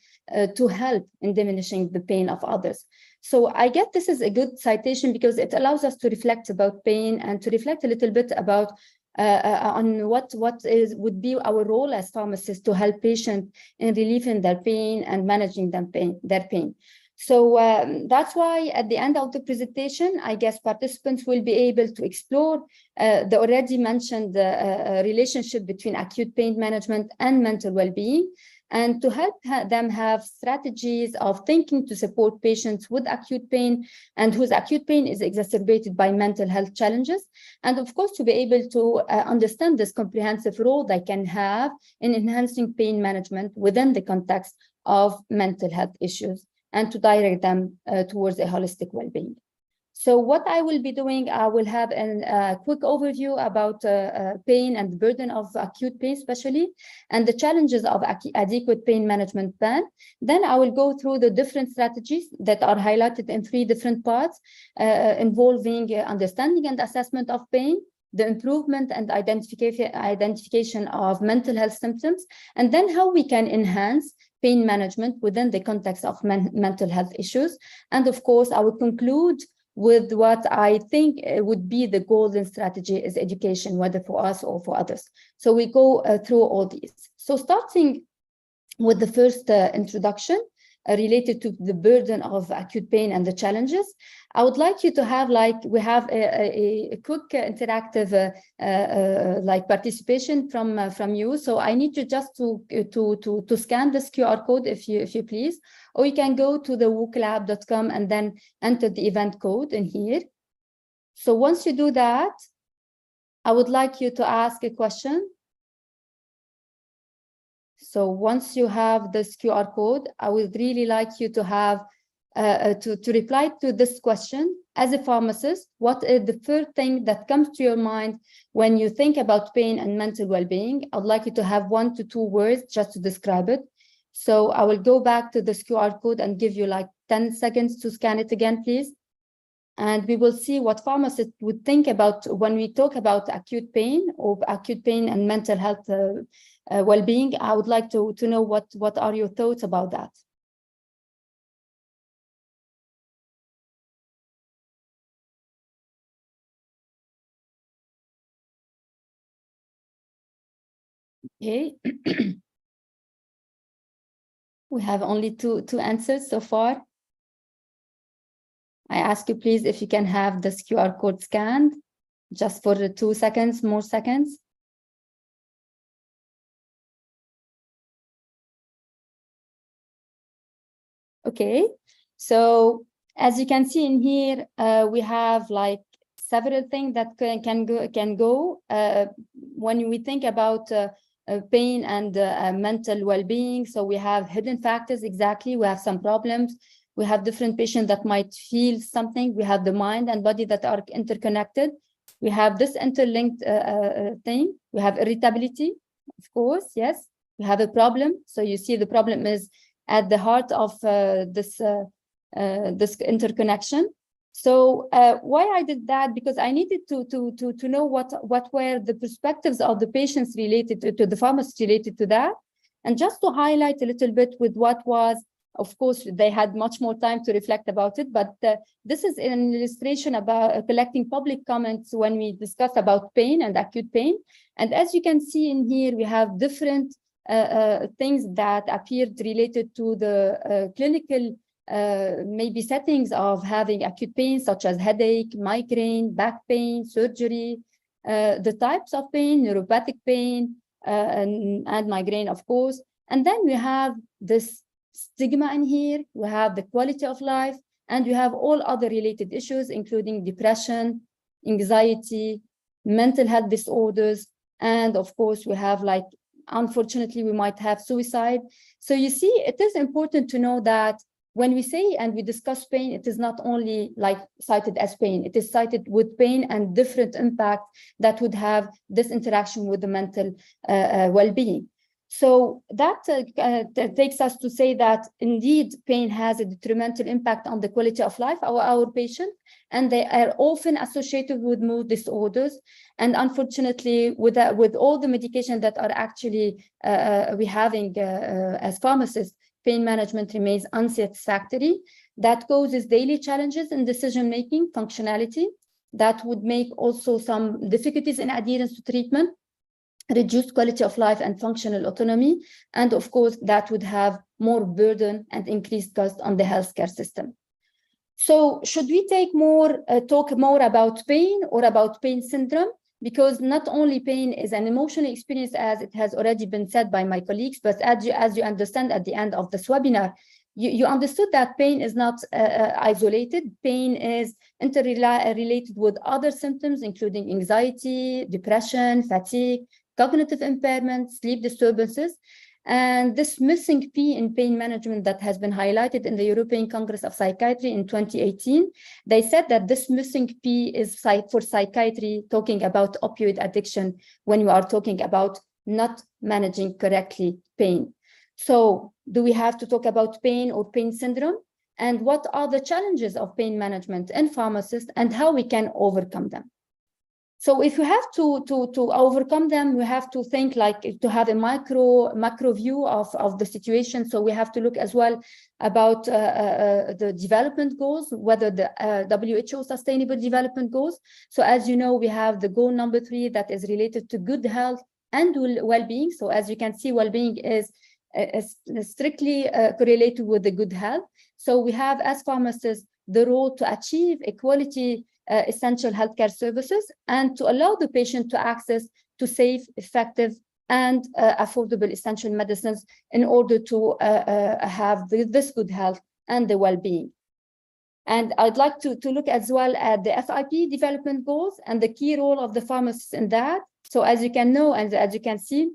to help in diminishing the pain of others. So I get this is a good citation because it allows us to reflect about pain and to reflect a little bit about on what would be our role as pharmacists to help patients in relieving their pain and managing their pain. So that's why at the end of the presentation, I guess participants will be able to explore the already mentioned relationship between acute pain management and mental well-being, and to help them have strategies of thinking to support patients with acute pain and whose acute pain is exacerbated by mental health challenges. And of course, to be able to understand this comprehensive role they can have in enhancing pain management within the context of mental health issues, and to direct them towards a holistic well-being. So what I will be doing, I will have a quick overview about pain and the burden of acute pain especially, and the challenges of adequate pain management plan. Then I will go through the different strategies that are highlighted in 3 different parts, involving understanding and assessment of pain, the improvement and identification of mental health symptoms, and then how we can enhance pain management within the context of mental health issues. And of course, I will conclude with what I think would be the golden strategy is education, whether for us or for others. So we go through all these. So starting with the first introduction related to the burden of acute pain and the challenges, I would like you to have, we have a quick interactive participation from you. So I need you just to scan this QR code if you please, or you can go to the wooklab.com and then enter the event code in here. So once you do that, I would like you to ask a question. So once you have this QR code, I would really like you to have to reply to this question. As a pharmacist, what is the first thing that comes to your mind when you think about pain and mental well-being? I would like you to have 1 to 2 words just to describe it. So I will go back to this QR code and give you like 10 seconds to scan it again, please. And we will see what pharmacists would think about when we talk about acute pain or acute pain and mental health well-being. I would like to know what are your thoughts about that. Okay. We have only two answers so far. I ask you, please, if you can have this QR code scanned just for the 2 seconds, more seconds. Okay, so as you can see in here, we have like several things that can go when we think about pain and mental well-being. So we have hidden factors, exactly. We have some problems. We have different patients that might feel something. We have the mind and body that are interconnected. We have this interlinked thing. We have irritability, of course, yes. We have a problem. So you see the problem is at the heart of this interconnection. So why I did that? Because I needed to know what were the perspectives of the patients related to the pharmacists related to that. And just to highlight a little bit with what was, of course, they had much more time to reflect about it, but this is an illustration about collecting public comments when we discuss about pain and acute pain. And as you can see in here, we have different things that appeared related to the clinical maybe settings of having acute pain, such as headache, migraine, back pain, surgery, the types of pain, neuropathic pain, and migraine, of course. And then we have this stigma in here, we have the quality of life, and we have all other related issues, including depression, anxiety, mental health disorders, and of course, we have like, unfortunately, we might have suicide. So you see, it is important to know that when we say and we discuss pain, it is not only like cited as pain, it is cited with pain and different impact that would have this interaction with the mental well-being. So that takes us to say that indeed pain has a detrimental impact on the quality of life of our patient, and they are often associated with mood disorders. And unfortunately, with all the medication that are actually we having as pharmacists, pain management remains unsatisfactory. That causes daily challenges in decision-making, functionality, that would make also some difficulties in adherence to treatment, reduced quality of life and functional autonomy, and of course, that would have more burden and increased cost on the healthcare system. So should we talk more about pain or about pain syndrome? Because not only pain is an emotional experience, as it has already been said by my colleagues, but as you understand at the end of this webinar, you understood that pain is not isolated. Pain is interrelated with other symptoms, including anxiety, depression, fatigue, cognitive impairment, sleep disturbances. And this missing P in pain management that has been highlighted in the European Congress of Psychiatry in 2018, they said that this missing P is for psychiatry, talking about opioid addiction when you are talking about not managing correctly pain. So do we have to talk about pain or pain syndrome? And what are the challenges of pain management in pharmacists and how we can overcome them? So if you have to overcome them, we have to think like to have a macro view of the situation. So we have to look as well about the development goals, whether the WHO Sustainable Development Goals. So as you know, we have the goal number 3 that is related to good health and well-being. So as you can see, well-being is strictly correlated with the good health. So we have, as pharmacists, the role to achieve equality essential healthcare services and to allow the patient to access to safe, effective, and affordable essential medicines in order to have this good health and the well-being. And I'd like to look as well at the FIP development goals and the key role of the pharmacist in that. So as you can know, and as you can see,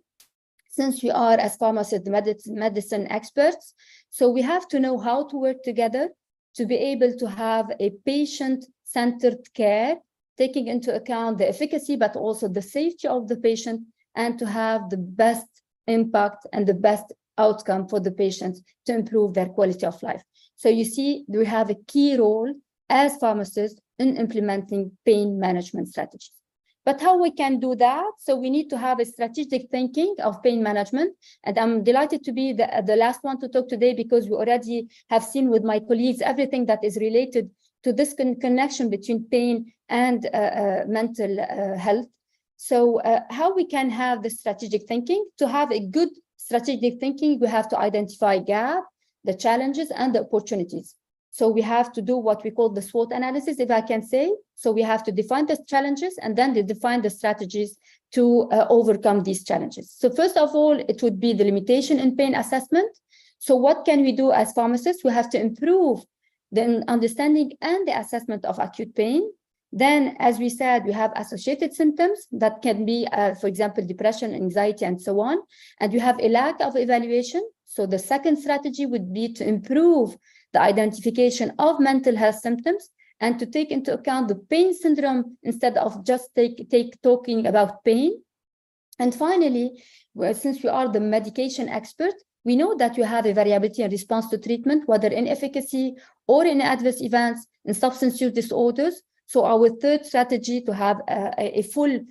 since we are as pharmacists medicine experts, so we have to know how to work together to be able to have a patient-centered care, taking into account the efficacy, but also the safety of the patient, and to have the best impact and the best outcome for the patients to improve their quality of life. So you see, we have a key role as pharmacists in implementing pain management strategies. But how we can do that? So we need to have a strategic thinking of pain management. And I'm delighted to be the last one to talk today, because we already have seen with my colleagues everything that is related to this connection between pain and mental health. So how we can have the strategic thinking? To have a good strategic thinking, we have to identify gaps, the challenges, and the opportunities. So we have to do what we call the SWOT analysis, if I can say. So we have to define the challenges and then define the strategies to overcome these challenges. So first of all, it would be the limitation in pain assessment. So what can we do as pharmacists? We have to improve the understanding and the assessment of acute pain. Then, as we said, we have associated symptoms that can be, for example, depression, anxiety, and so on. And you have a lack of evaluation. So the second strategy would be to improve the identification of mental health symptoms and to take into account the pain syndrome instead of just talking about pain. And finally, since we are the medication expert, we know that you have a variability in response to treatment, whether in efficacy or in adverse events in substance use disorders. So our third strategy to have a full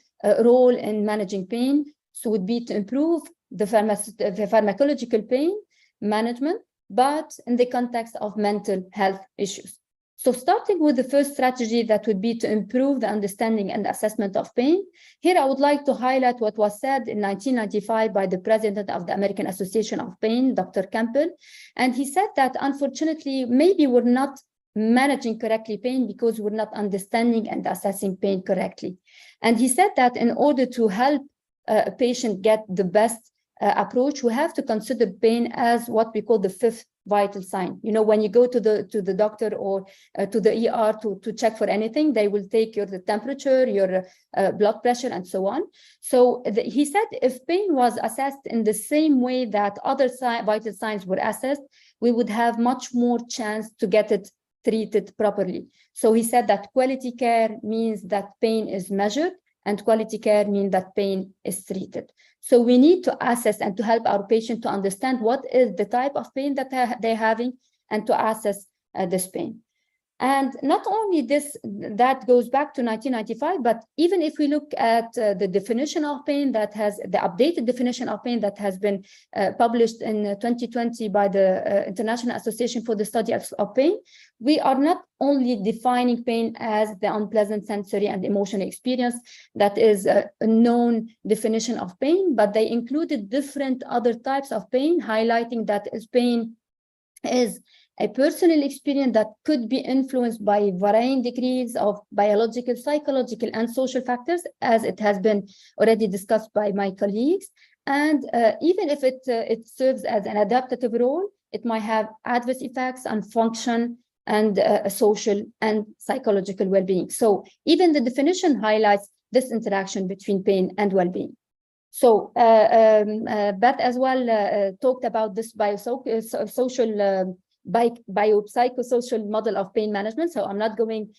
role in managing pain would be to improve the pharmacological pain management, but in the context of mental health issues. So starting with the first strategy, that would be to improve the understanding and assessment of pain. Here, I would like to highlight what was said in 1995 by the president of the American Association of Pain, Dr. Campbell. And he said that, unfortunately, maybe we're not managing correctly pain because we're not understanding and assessing pain correctly. And he said that in order to help a patient get the best approach, we have to consider pain as what we call the fifth vital sign. You know, when you go to the doctor or to the ER to check for anything, they will take your temperature, your blood pressure, and so on. So he said if pain was assessed in the same way that other vital signs were assessed, we would have much more chance to get it treated properly. So he said that quality care means that pain is measured, and quality care means that pain is treated. So we need to assess and to help our patient to understand what is the type of pain that they're having and to assess this pain. And not only this, that goes back to 1995, but even if we look at the definition of pain that has the updated definition of pain that has been published in 2020 by the International Association for the Study of Pain, we are not only defining pain as the unpleasant sensory and emotional experience that is a known definition of pain, but they included different other types of pain, highlighting that pain is a personal experience that could be influenced by varying degrees of biological, psychological, and social factors, as it has been already discussed by my colleagues. And even if it serves as an adaptive role, it might have adverse effects on function and social and psychological well-being. So even the definition highlights this interaction between pain and well-being. So Beth as well talked about this biopsychosocial model of pain management. So I'm not going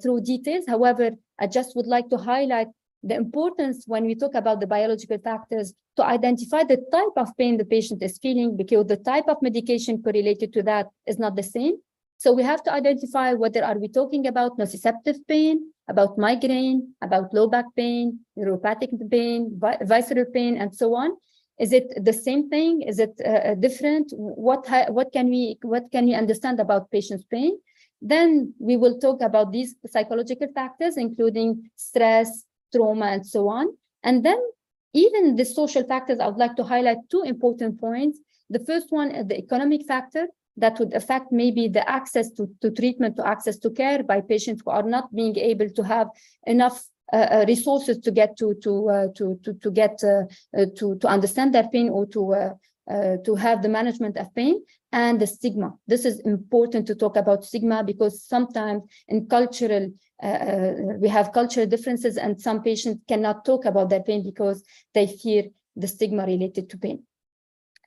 through details. However, I just would like to highlight the importance when we talk about the biological factors to identify the type of pain the patient is feeling, because the type of medication correlated to that is not the same. So we have to identify whether are we talking about nociceptive pain, about migraine, about low back pain, neuropathic pain, visceral pain, and so on. Is it the same thing? Is it different? What can we understand about patient's pain? Then we will talk about these psychological factors, including stress, trauma, and so on. And then even the social factors, I would like to highlight two important points. The first one is the economic factor that would affect maybe the access to treatment, to access to care by patients who are not being able to have enough resources to get to understand their pain or to have the management of pain, and the stigma. This is important to talk about stigma, because sometimes in cultural we have cultural differences, and some patients cannot talk about their pain because they fear the stigma related to pain.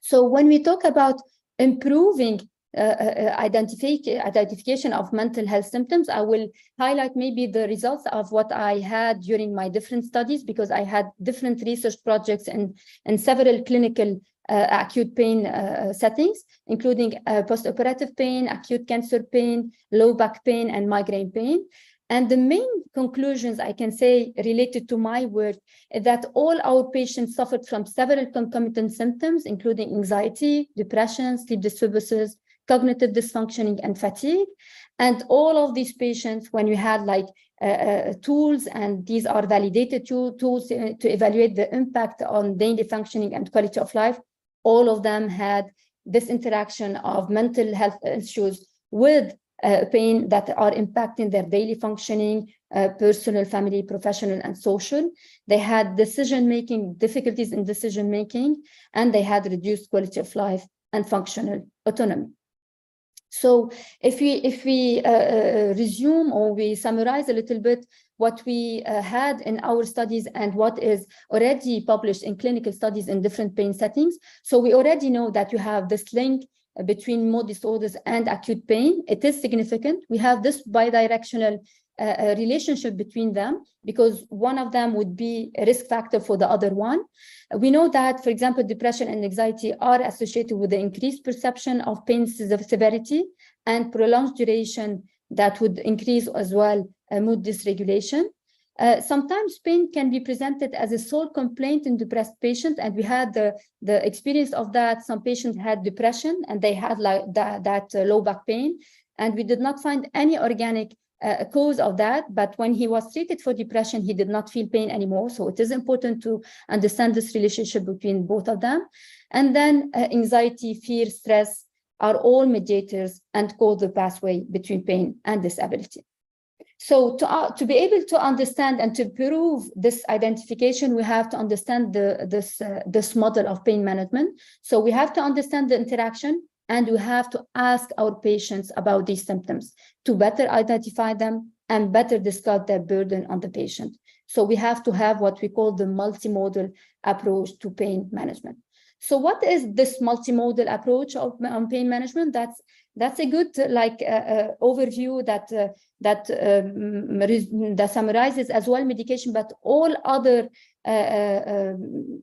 So when we talk about improving identification of mental health symptoms, I will highlight maybe the results of what I had during my different studies, because I had different research projects in several clinical acute pain settings, including post-operative pain, acute cancer pain, low back pain, and migraine pain. And the main conclusions I can say related to my work is that all our patients suffered from several concomitant symptoms, including anxiety, depression, sleep disturbances, cognitive dysfunctioning, and fatigue. And all of these patients, when we had like tools, and these are validated tools to evaluate the impact on daily functioning and quality of life, all of them had this interaction of mental health issues with pain that are impacting their daily functioning, personal, family, professional, and social. They had difficulties in decision-making, and they had reduced quality of life and functional autonomy. So if we resume or we summarize a little bit what we had in our studies and what is already published in clinical studies in different pain settings. So we already know that you have this link between mood disorders and acute pain. It is significant. We have this bidirectional relationship between them, because one of them would be a risk factor for the other one. We know that, for example, depression and anxiety are associated with the increased perception of pain severity and prolonged duration that would increase as well mood dysregulation. Sometimes pain can be presented as a sole complaint in depressed patients, and we had the experience of that. Some patients had depression and they had like that low back pain, and we did not find any organic cause of that. But when he was treated for depression, he did not feel pain anymore. So it is important to understand this relationship between both of them. And then anxiety, fear, stress are all mediators and cause the pathway between pain and disability. So to be able to understand and to prove this identification, we have to understand this model of pain management. So we have to understand the interaction, and we have to ask our patients about these symptoms to better identify them and better discuss their burden on the patient. So we have to have what we call the multimodal approach to pain management. So what is this multimodal approach on pain management? That's a good overview that summarizes as well medication, but all other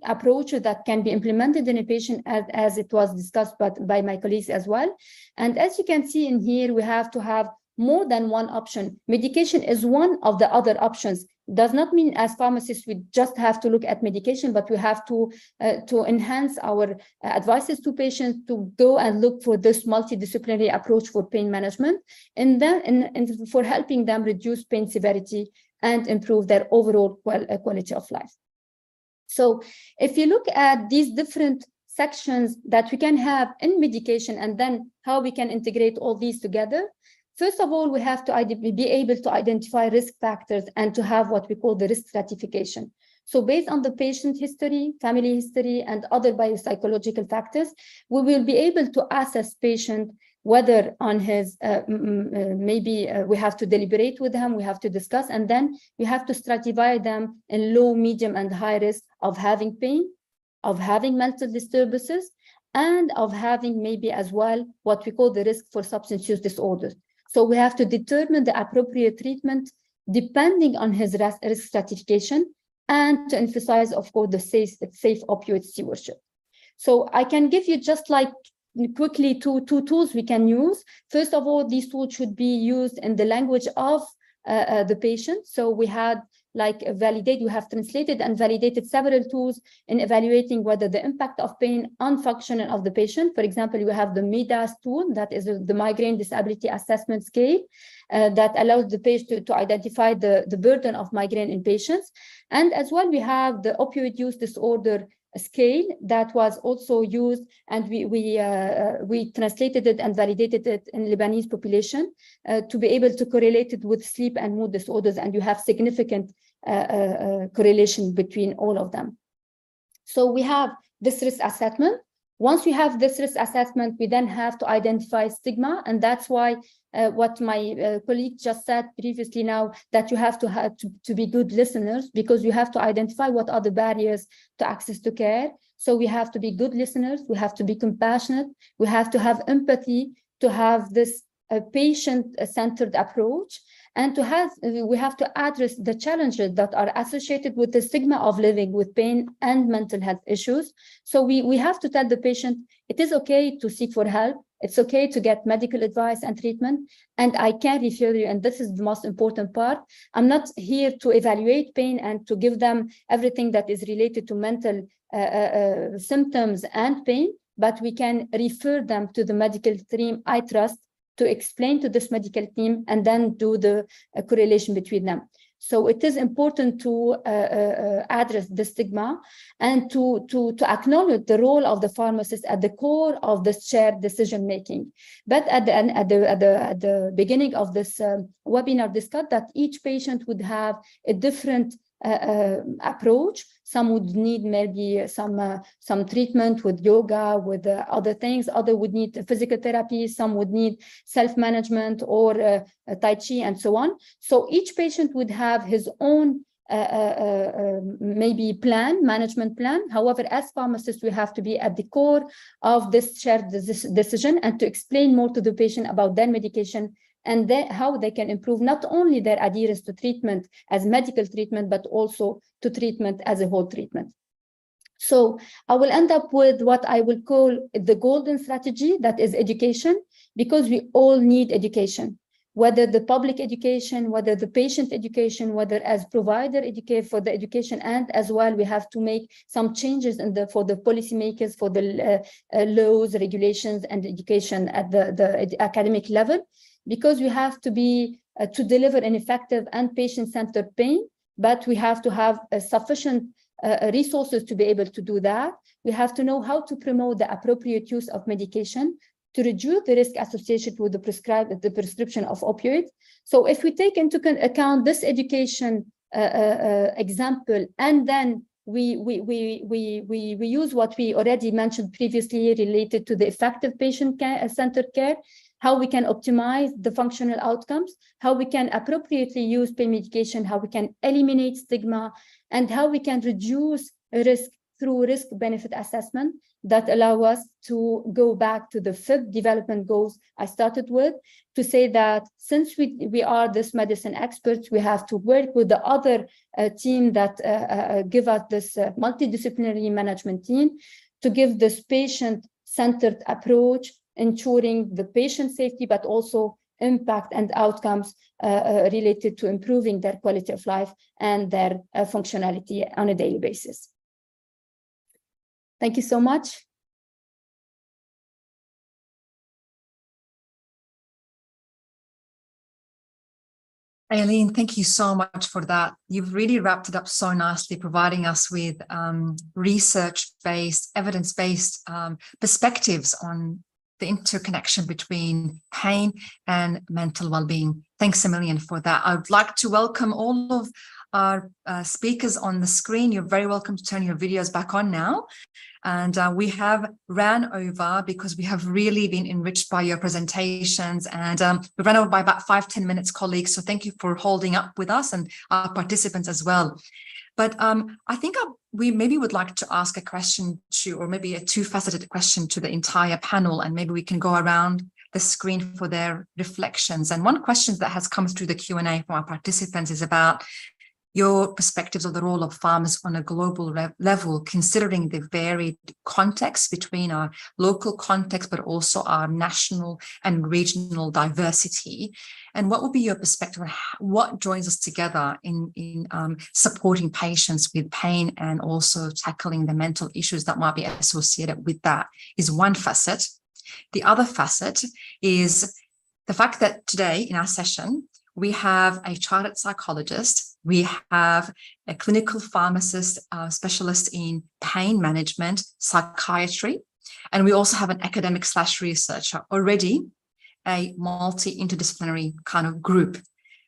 approaches that can be implemented in a patient, as it was discussed by my colleagues as well. And as you can see in here, we have to have more than one option. Medication is one of the other options. Does not mean as pharmacists we just have to look at medication, but we have to enhance our advices to patients to go and look for this multidisciplinary approach for pain management, and then and for helping them reduce pain severity and improve their overall quality of life. So if you look at these different sections that we can have in medication and then how we can integrate all these together, first of all, we have to be able to identify risk factors and to have what we call the risk stratification. So based on the patient history, family history, and other biopsychological factors, we will be able to assess patient whether on his, we have to deliberate with him, we have to discuss, and then we have to stratify them in low, medium, and high risk of having pain, of having mental disturbances, and of having maybe as well what we call the risk for substance use disorders. So we have to determine the appropriate treatment depending on his risk stratification, and to emphasize, of course, the safe opioid stewardship. So I can give you just like quickly two tools we can use. First of all, these tools should be used in the language of the patient. So we had like we have translated and validated several tools in evaluating whether the impact of pain on functioning of the patient. For example, we have the MIDAS tool, that is the Migraine Disability Assessment Scale, that allows the patient to identify the burden of migraine in patients. And as well, we have the opioid use disorder scale that was also used, and we translated it and validated it in Lebanese population to be able to correlate it with sleep and mood disorders, and you have significant correlation between all of them. So we have this risk assessment. Once we have this risk assessment, we then have to identify stigma, and that's why what my colleague just said previously now, that you have to be good listeners, because you have to identify what are the barriers to access to care. So we have to be good listeners, we have to be compassionate, we have to have empathy, to have this patient-centered approach, and we have to address the challenges that are associated with the stigma of living with pain and mental health issues. So we have to tell the patient, it is okay to seek for help, it's okay to get medical advice and treatment, and I can refer you, and this is the most important part. I'm not here to evaluate pain and to give them everything that is related to mental symptoms and pain, but we can refer them to the medical team I trust, to explain to this medical team, and then do the correlation between them. So it is important to address the stigma and to acknowledge the role of the pharmacist at the core of this shared decision making. But at the beginning of this webinar, discussed that each patient would have a different approach. Some would need maybe some treatment with yoga, with other things. Other would need physical therapy. Some would need self-management or Tai Chi and so on. So each patient would have his own maybe management plan. However, as pharmacists, we have to be at the core of this shared decision and to explain more to the patient about their medication and how they can improve not only their adherence to treatment as medical treatment, but also to treatment as a whole treatment. So I will end up with what I will call the golden strategy, that is education, because we all need education, whether the public education, whether the patient education, whether as provider educate for the education, and as well we have to make some changes for the policymakers, for the laws, regulations, and education at the academic level. Because we have to be to deliver an effective and patient-centered pain, but we have to have sufficient resources to be able to do that. We have to know how to promote the appropriate use of medication to reduce the risk associated with the prescription of opioids. So if we take into account this education example, and then we use what we already mentioned previously related to the effective patient-centered care, how we can optimize the functional outcomes, how we can appropriately use pain medication, how we can eliminate stigma, and how we can reduce risk through risk-benefit assessment that allow us to go back to the 5th development goals I started with, to say that since we are this medicine experts, we have to work with the other team that give us this multidisciplinary management team to give this patient-centered approach, ensuring the patient safety, but also impact and outcomes related to improving their quality of life and their functionality on a daily basis. Thank you so much. Aline, thank you so much for that. You've really wrapped it up so nicely, providing us with research-based, evidence-based perspectives on the interconnection between pain and mental well-being. Thanks a million for that. I'd like to welcome all of our speakers on the screen. You're very welcome to turn your videos back on now. And we have ran over because we have really been enriched by your presentations, and we ran over by about 5-10 minutes, colleagues. So thank you for holding up with us and our participants as well. But I think we maybe would like to ask a question to, or maybe a two-faceted question to the entire panel, and maybe we can go around the screen for their reflections. And one question that has come through the Q&A from our participants is about your perspectives of the role of pharmacists on a global level, considering the varied context between our local context, but also our national and regional diversity. And what would be your perspective on what joins us together in supporting patients with pain and also tackling the mental issues that might be associated with that is one facet. The other facet is the fact that today in our session, we have a chartered psychologist, we have a clinical pharmacist, specialist in pain management, psychiatry, and we also have an academic/researcher, already a multi-interdisciplinary kind of group.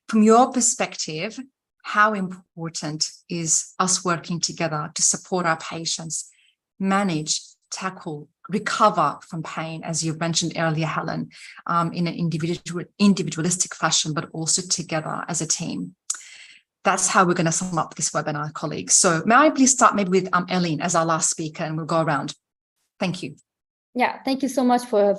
From your perspective, how important is us working together to support our patients, manage, tackle, recover from pain, as you mentioned earlier, Helen, in an individualistic fashion, but also together as a team? That's how we're going to sum up this webinar, colleagues. So may I please start maybe with Aline as our last speaker, and we'll go around. Thank you. Yeah, thank you so much for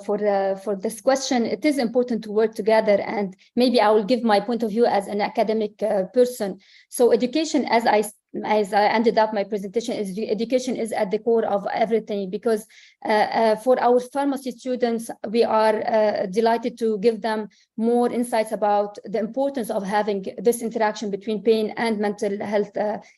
this question. It is important to work together, and maybe I will give my point of view as an academic person. So education, as I ended up my presentation, is education is at the core of everything, because for our pharmacy students, we are delighted to give them more insights about the importance of having this interaction between pain and mental health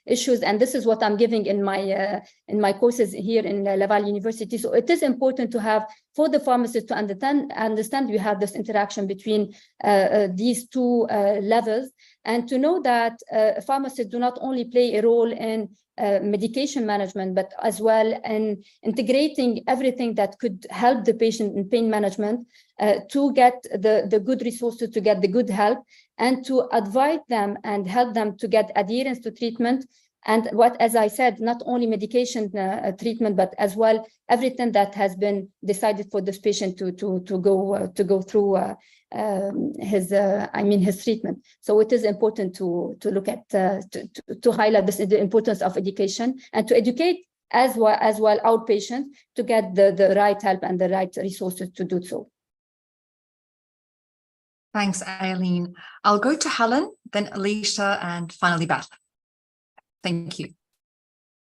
issues. And this is what I'm giving in my courses here in Laval University. So it is important to have, for the pharmacist to understand we have this interaction between these two levels, and to know that pharmacists do not only play a role in medication management, but as well in integrating everything that could help the patient in pain management to get the good resources, to get the good help, and to advise them and help them to get adherence to treatment. And what, as I said, not only medication treatment, but as well everything that has been decided for this patient to go through his treatment. So it is important to look at to highlight this, the importance of education, and to educate as well our patients to get the right help and the right resources to do so. Thanks, Aline. I'll go to Helen, then Alicia, and finally Beth. Thank you.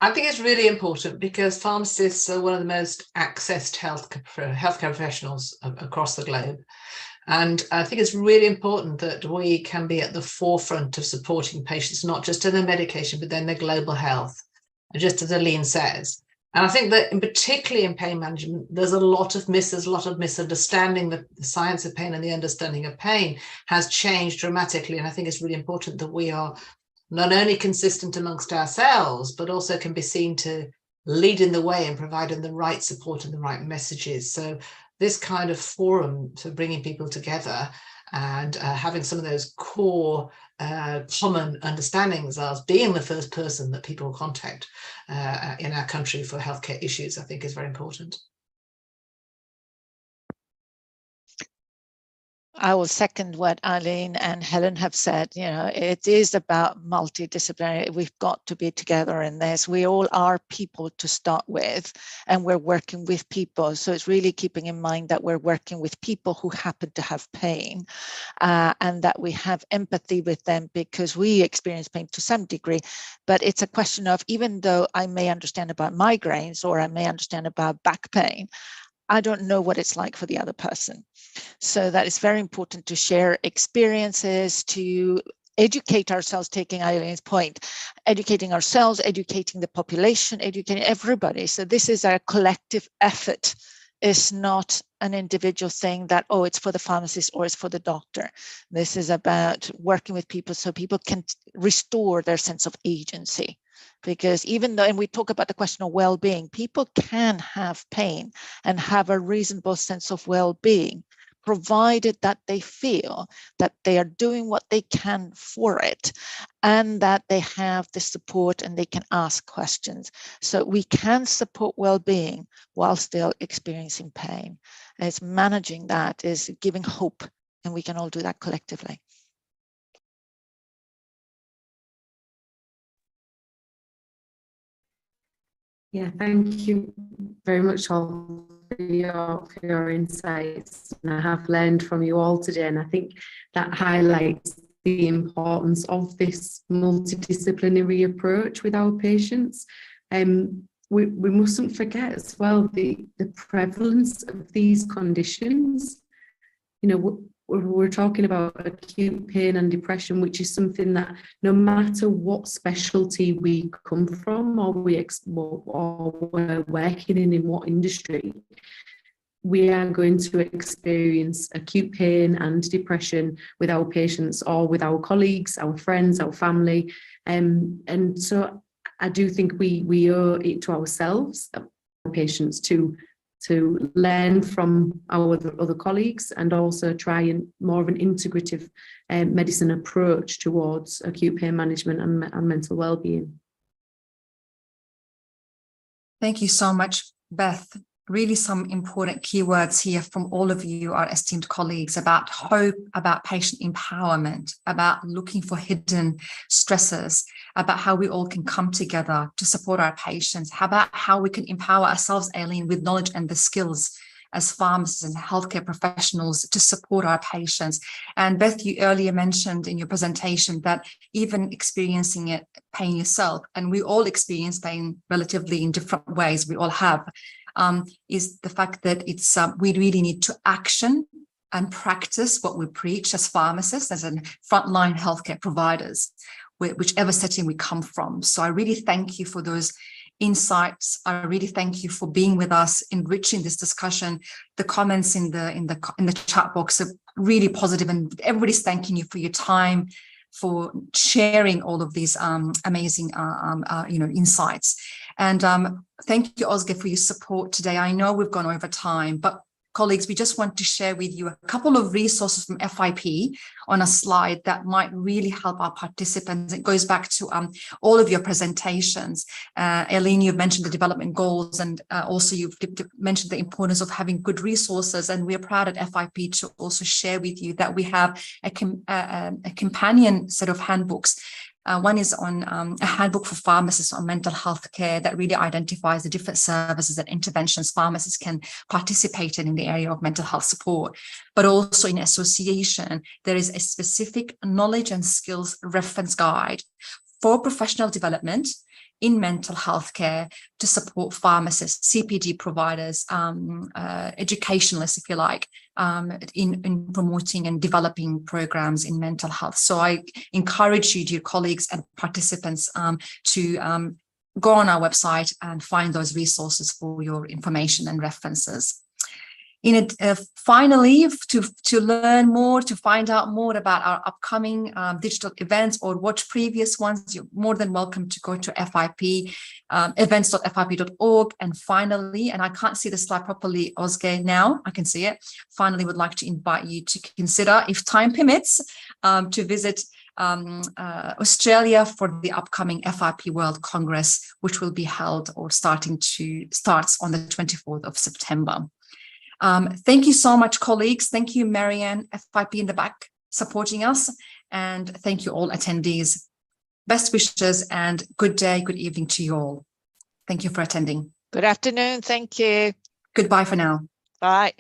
I think it's really important because pharmacists are one of the most accessed healthcare professionals across the globe. And I think it's really important that we can be at the forefront of supporting patients, not just in their medication, but then their global health, just as Aline says. And I think that particularly in pain management, there's a lot of misunderstanding. The science of pain and the understanding of pain has changed dramatically. And I think it's really important that we are not only consistent amongst ourselves, but also can be seen to lead in the way and providing the right support and the right messages. So this kind of forum for bringing people together and having some of those core common understandings as being the first person that people contact in our country for healthcare issues, I think is very important. I will second what Aline and Helen have said. You know, it is about multidisciplinary. We've got to be together in this. We all are people to start with, and we're working with people. So it's really keeping in mind that we're working with people who happen to have pain, and that we have empathy with them because we experience pain to some degree. But it's a question of, even though I may understand about migraines or I may understand about back pain, I don't know what it's like for the other person. So that is very important to share experiences, to educate ourselves, taking Aline's point, educating ourselves, educating the population, educating everybody. So this is a collective effort. It's not an individual thing that, oh, it's for the pharmacist or it's for the doctor. This is about working with people so people can restore their sense of agency. Because even though, and we talk about the question of well-being, people can have pain and have a reasonable sense of well-being, provided that they feel that they are doing what they can for it and that they have the support and they can ask questions. So we can support well-being while still experiencing pain. And it's managing that, is giving hope, and we can all do that collectively. Yeah, thank you very much all for your insights. And I have learned from you all today, and I think that highlights the importance of this multidisciplinary approach with our patients. We mustn't forget as well the prevalence of these conditions. You know, we're talking about acute pain and depression, which is something that no matter what specialty we come from or we're working in what industry, we are going to experience acute pain and depression with our patients or with our colleagues, our friends, our family. And so I do think we owe it to ourselves, our patients, to learn from our other colleagues and also try and more of an integrative medicine approach towards acute pain management and mental well-being. Thank you so much, Beth. Really some important keywords here from all of you, our esteemed colleagues, about hope, about patient empowerment, about looking for hidden stresses, about how we all can come together to support our patients, about how we can empower ourselves, Aline, with knowledge and the skills as pharmacists and healthcare professionals to support our patients. And Beth, you earlier mentioned in your presentation that even experiencing pain yourself, and we all experience pain relatively in different ways, we all have, is the fact that it's we really need to action and practice what we preach as pharmacists, as in frontline healthcare providers, whichever setting we come from. So I really thank you for those insights. I really thank you for being with us, enriching this discussion. The comments in the chat box are really positive, and everybody's thanking you for your time, for sharing all of these amazing insights. And thank you, Ozge, for your support today. I know we've gone over time, but colleagues, we just want to share with you a couple of resources from FIP on a slide that might really help our participants. It goes back to all of your presentations. Aline, you've mentioned the development goals, and also you've mentioned the importance of having good resources. And we're proud at FIP to also share with you that we have a companion set of handbooks. One is on a handbook for pharmacists on mental health care that really identifies the different services and interventions pharmacists can participate in the area of mental health support. But also in association, there is a specific knowledge and skills reference guide for professional development in mental health care to support pharmacists, CPD providers, educationalists, if you like, in promoting and developing programs in mental health. So I encourage you, dear colleagues and participants, to go on our website and find those resources for your information and references. Finally, to learn more, to find out more about our upcoming digital events or watch previous ones, you're more than welcome to go to FIP, events.fip.org. And finally, and I can't see the slide properly, Ozge, now I can see it. Finally, would like to invite you to consider, if time permits, to visit Australia for the upcoming FIP World Congress, which will be held or starts on the 24th of September. Thank you so much, colleagues. Thank you, Marianne, FIP in the back, supporting us. And thank you all attendees. Best wishes and good day, good evening to you all. Thank you for attending. Good afternoon. Thank you. Goodbye for now. Bye.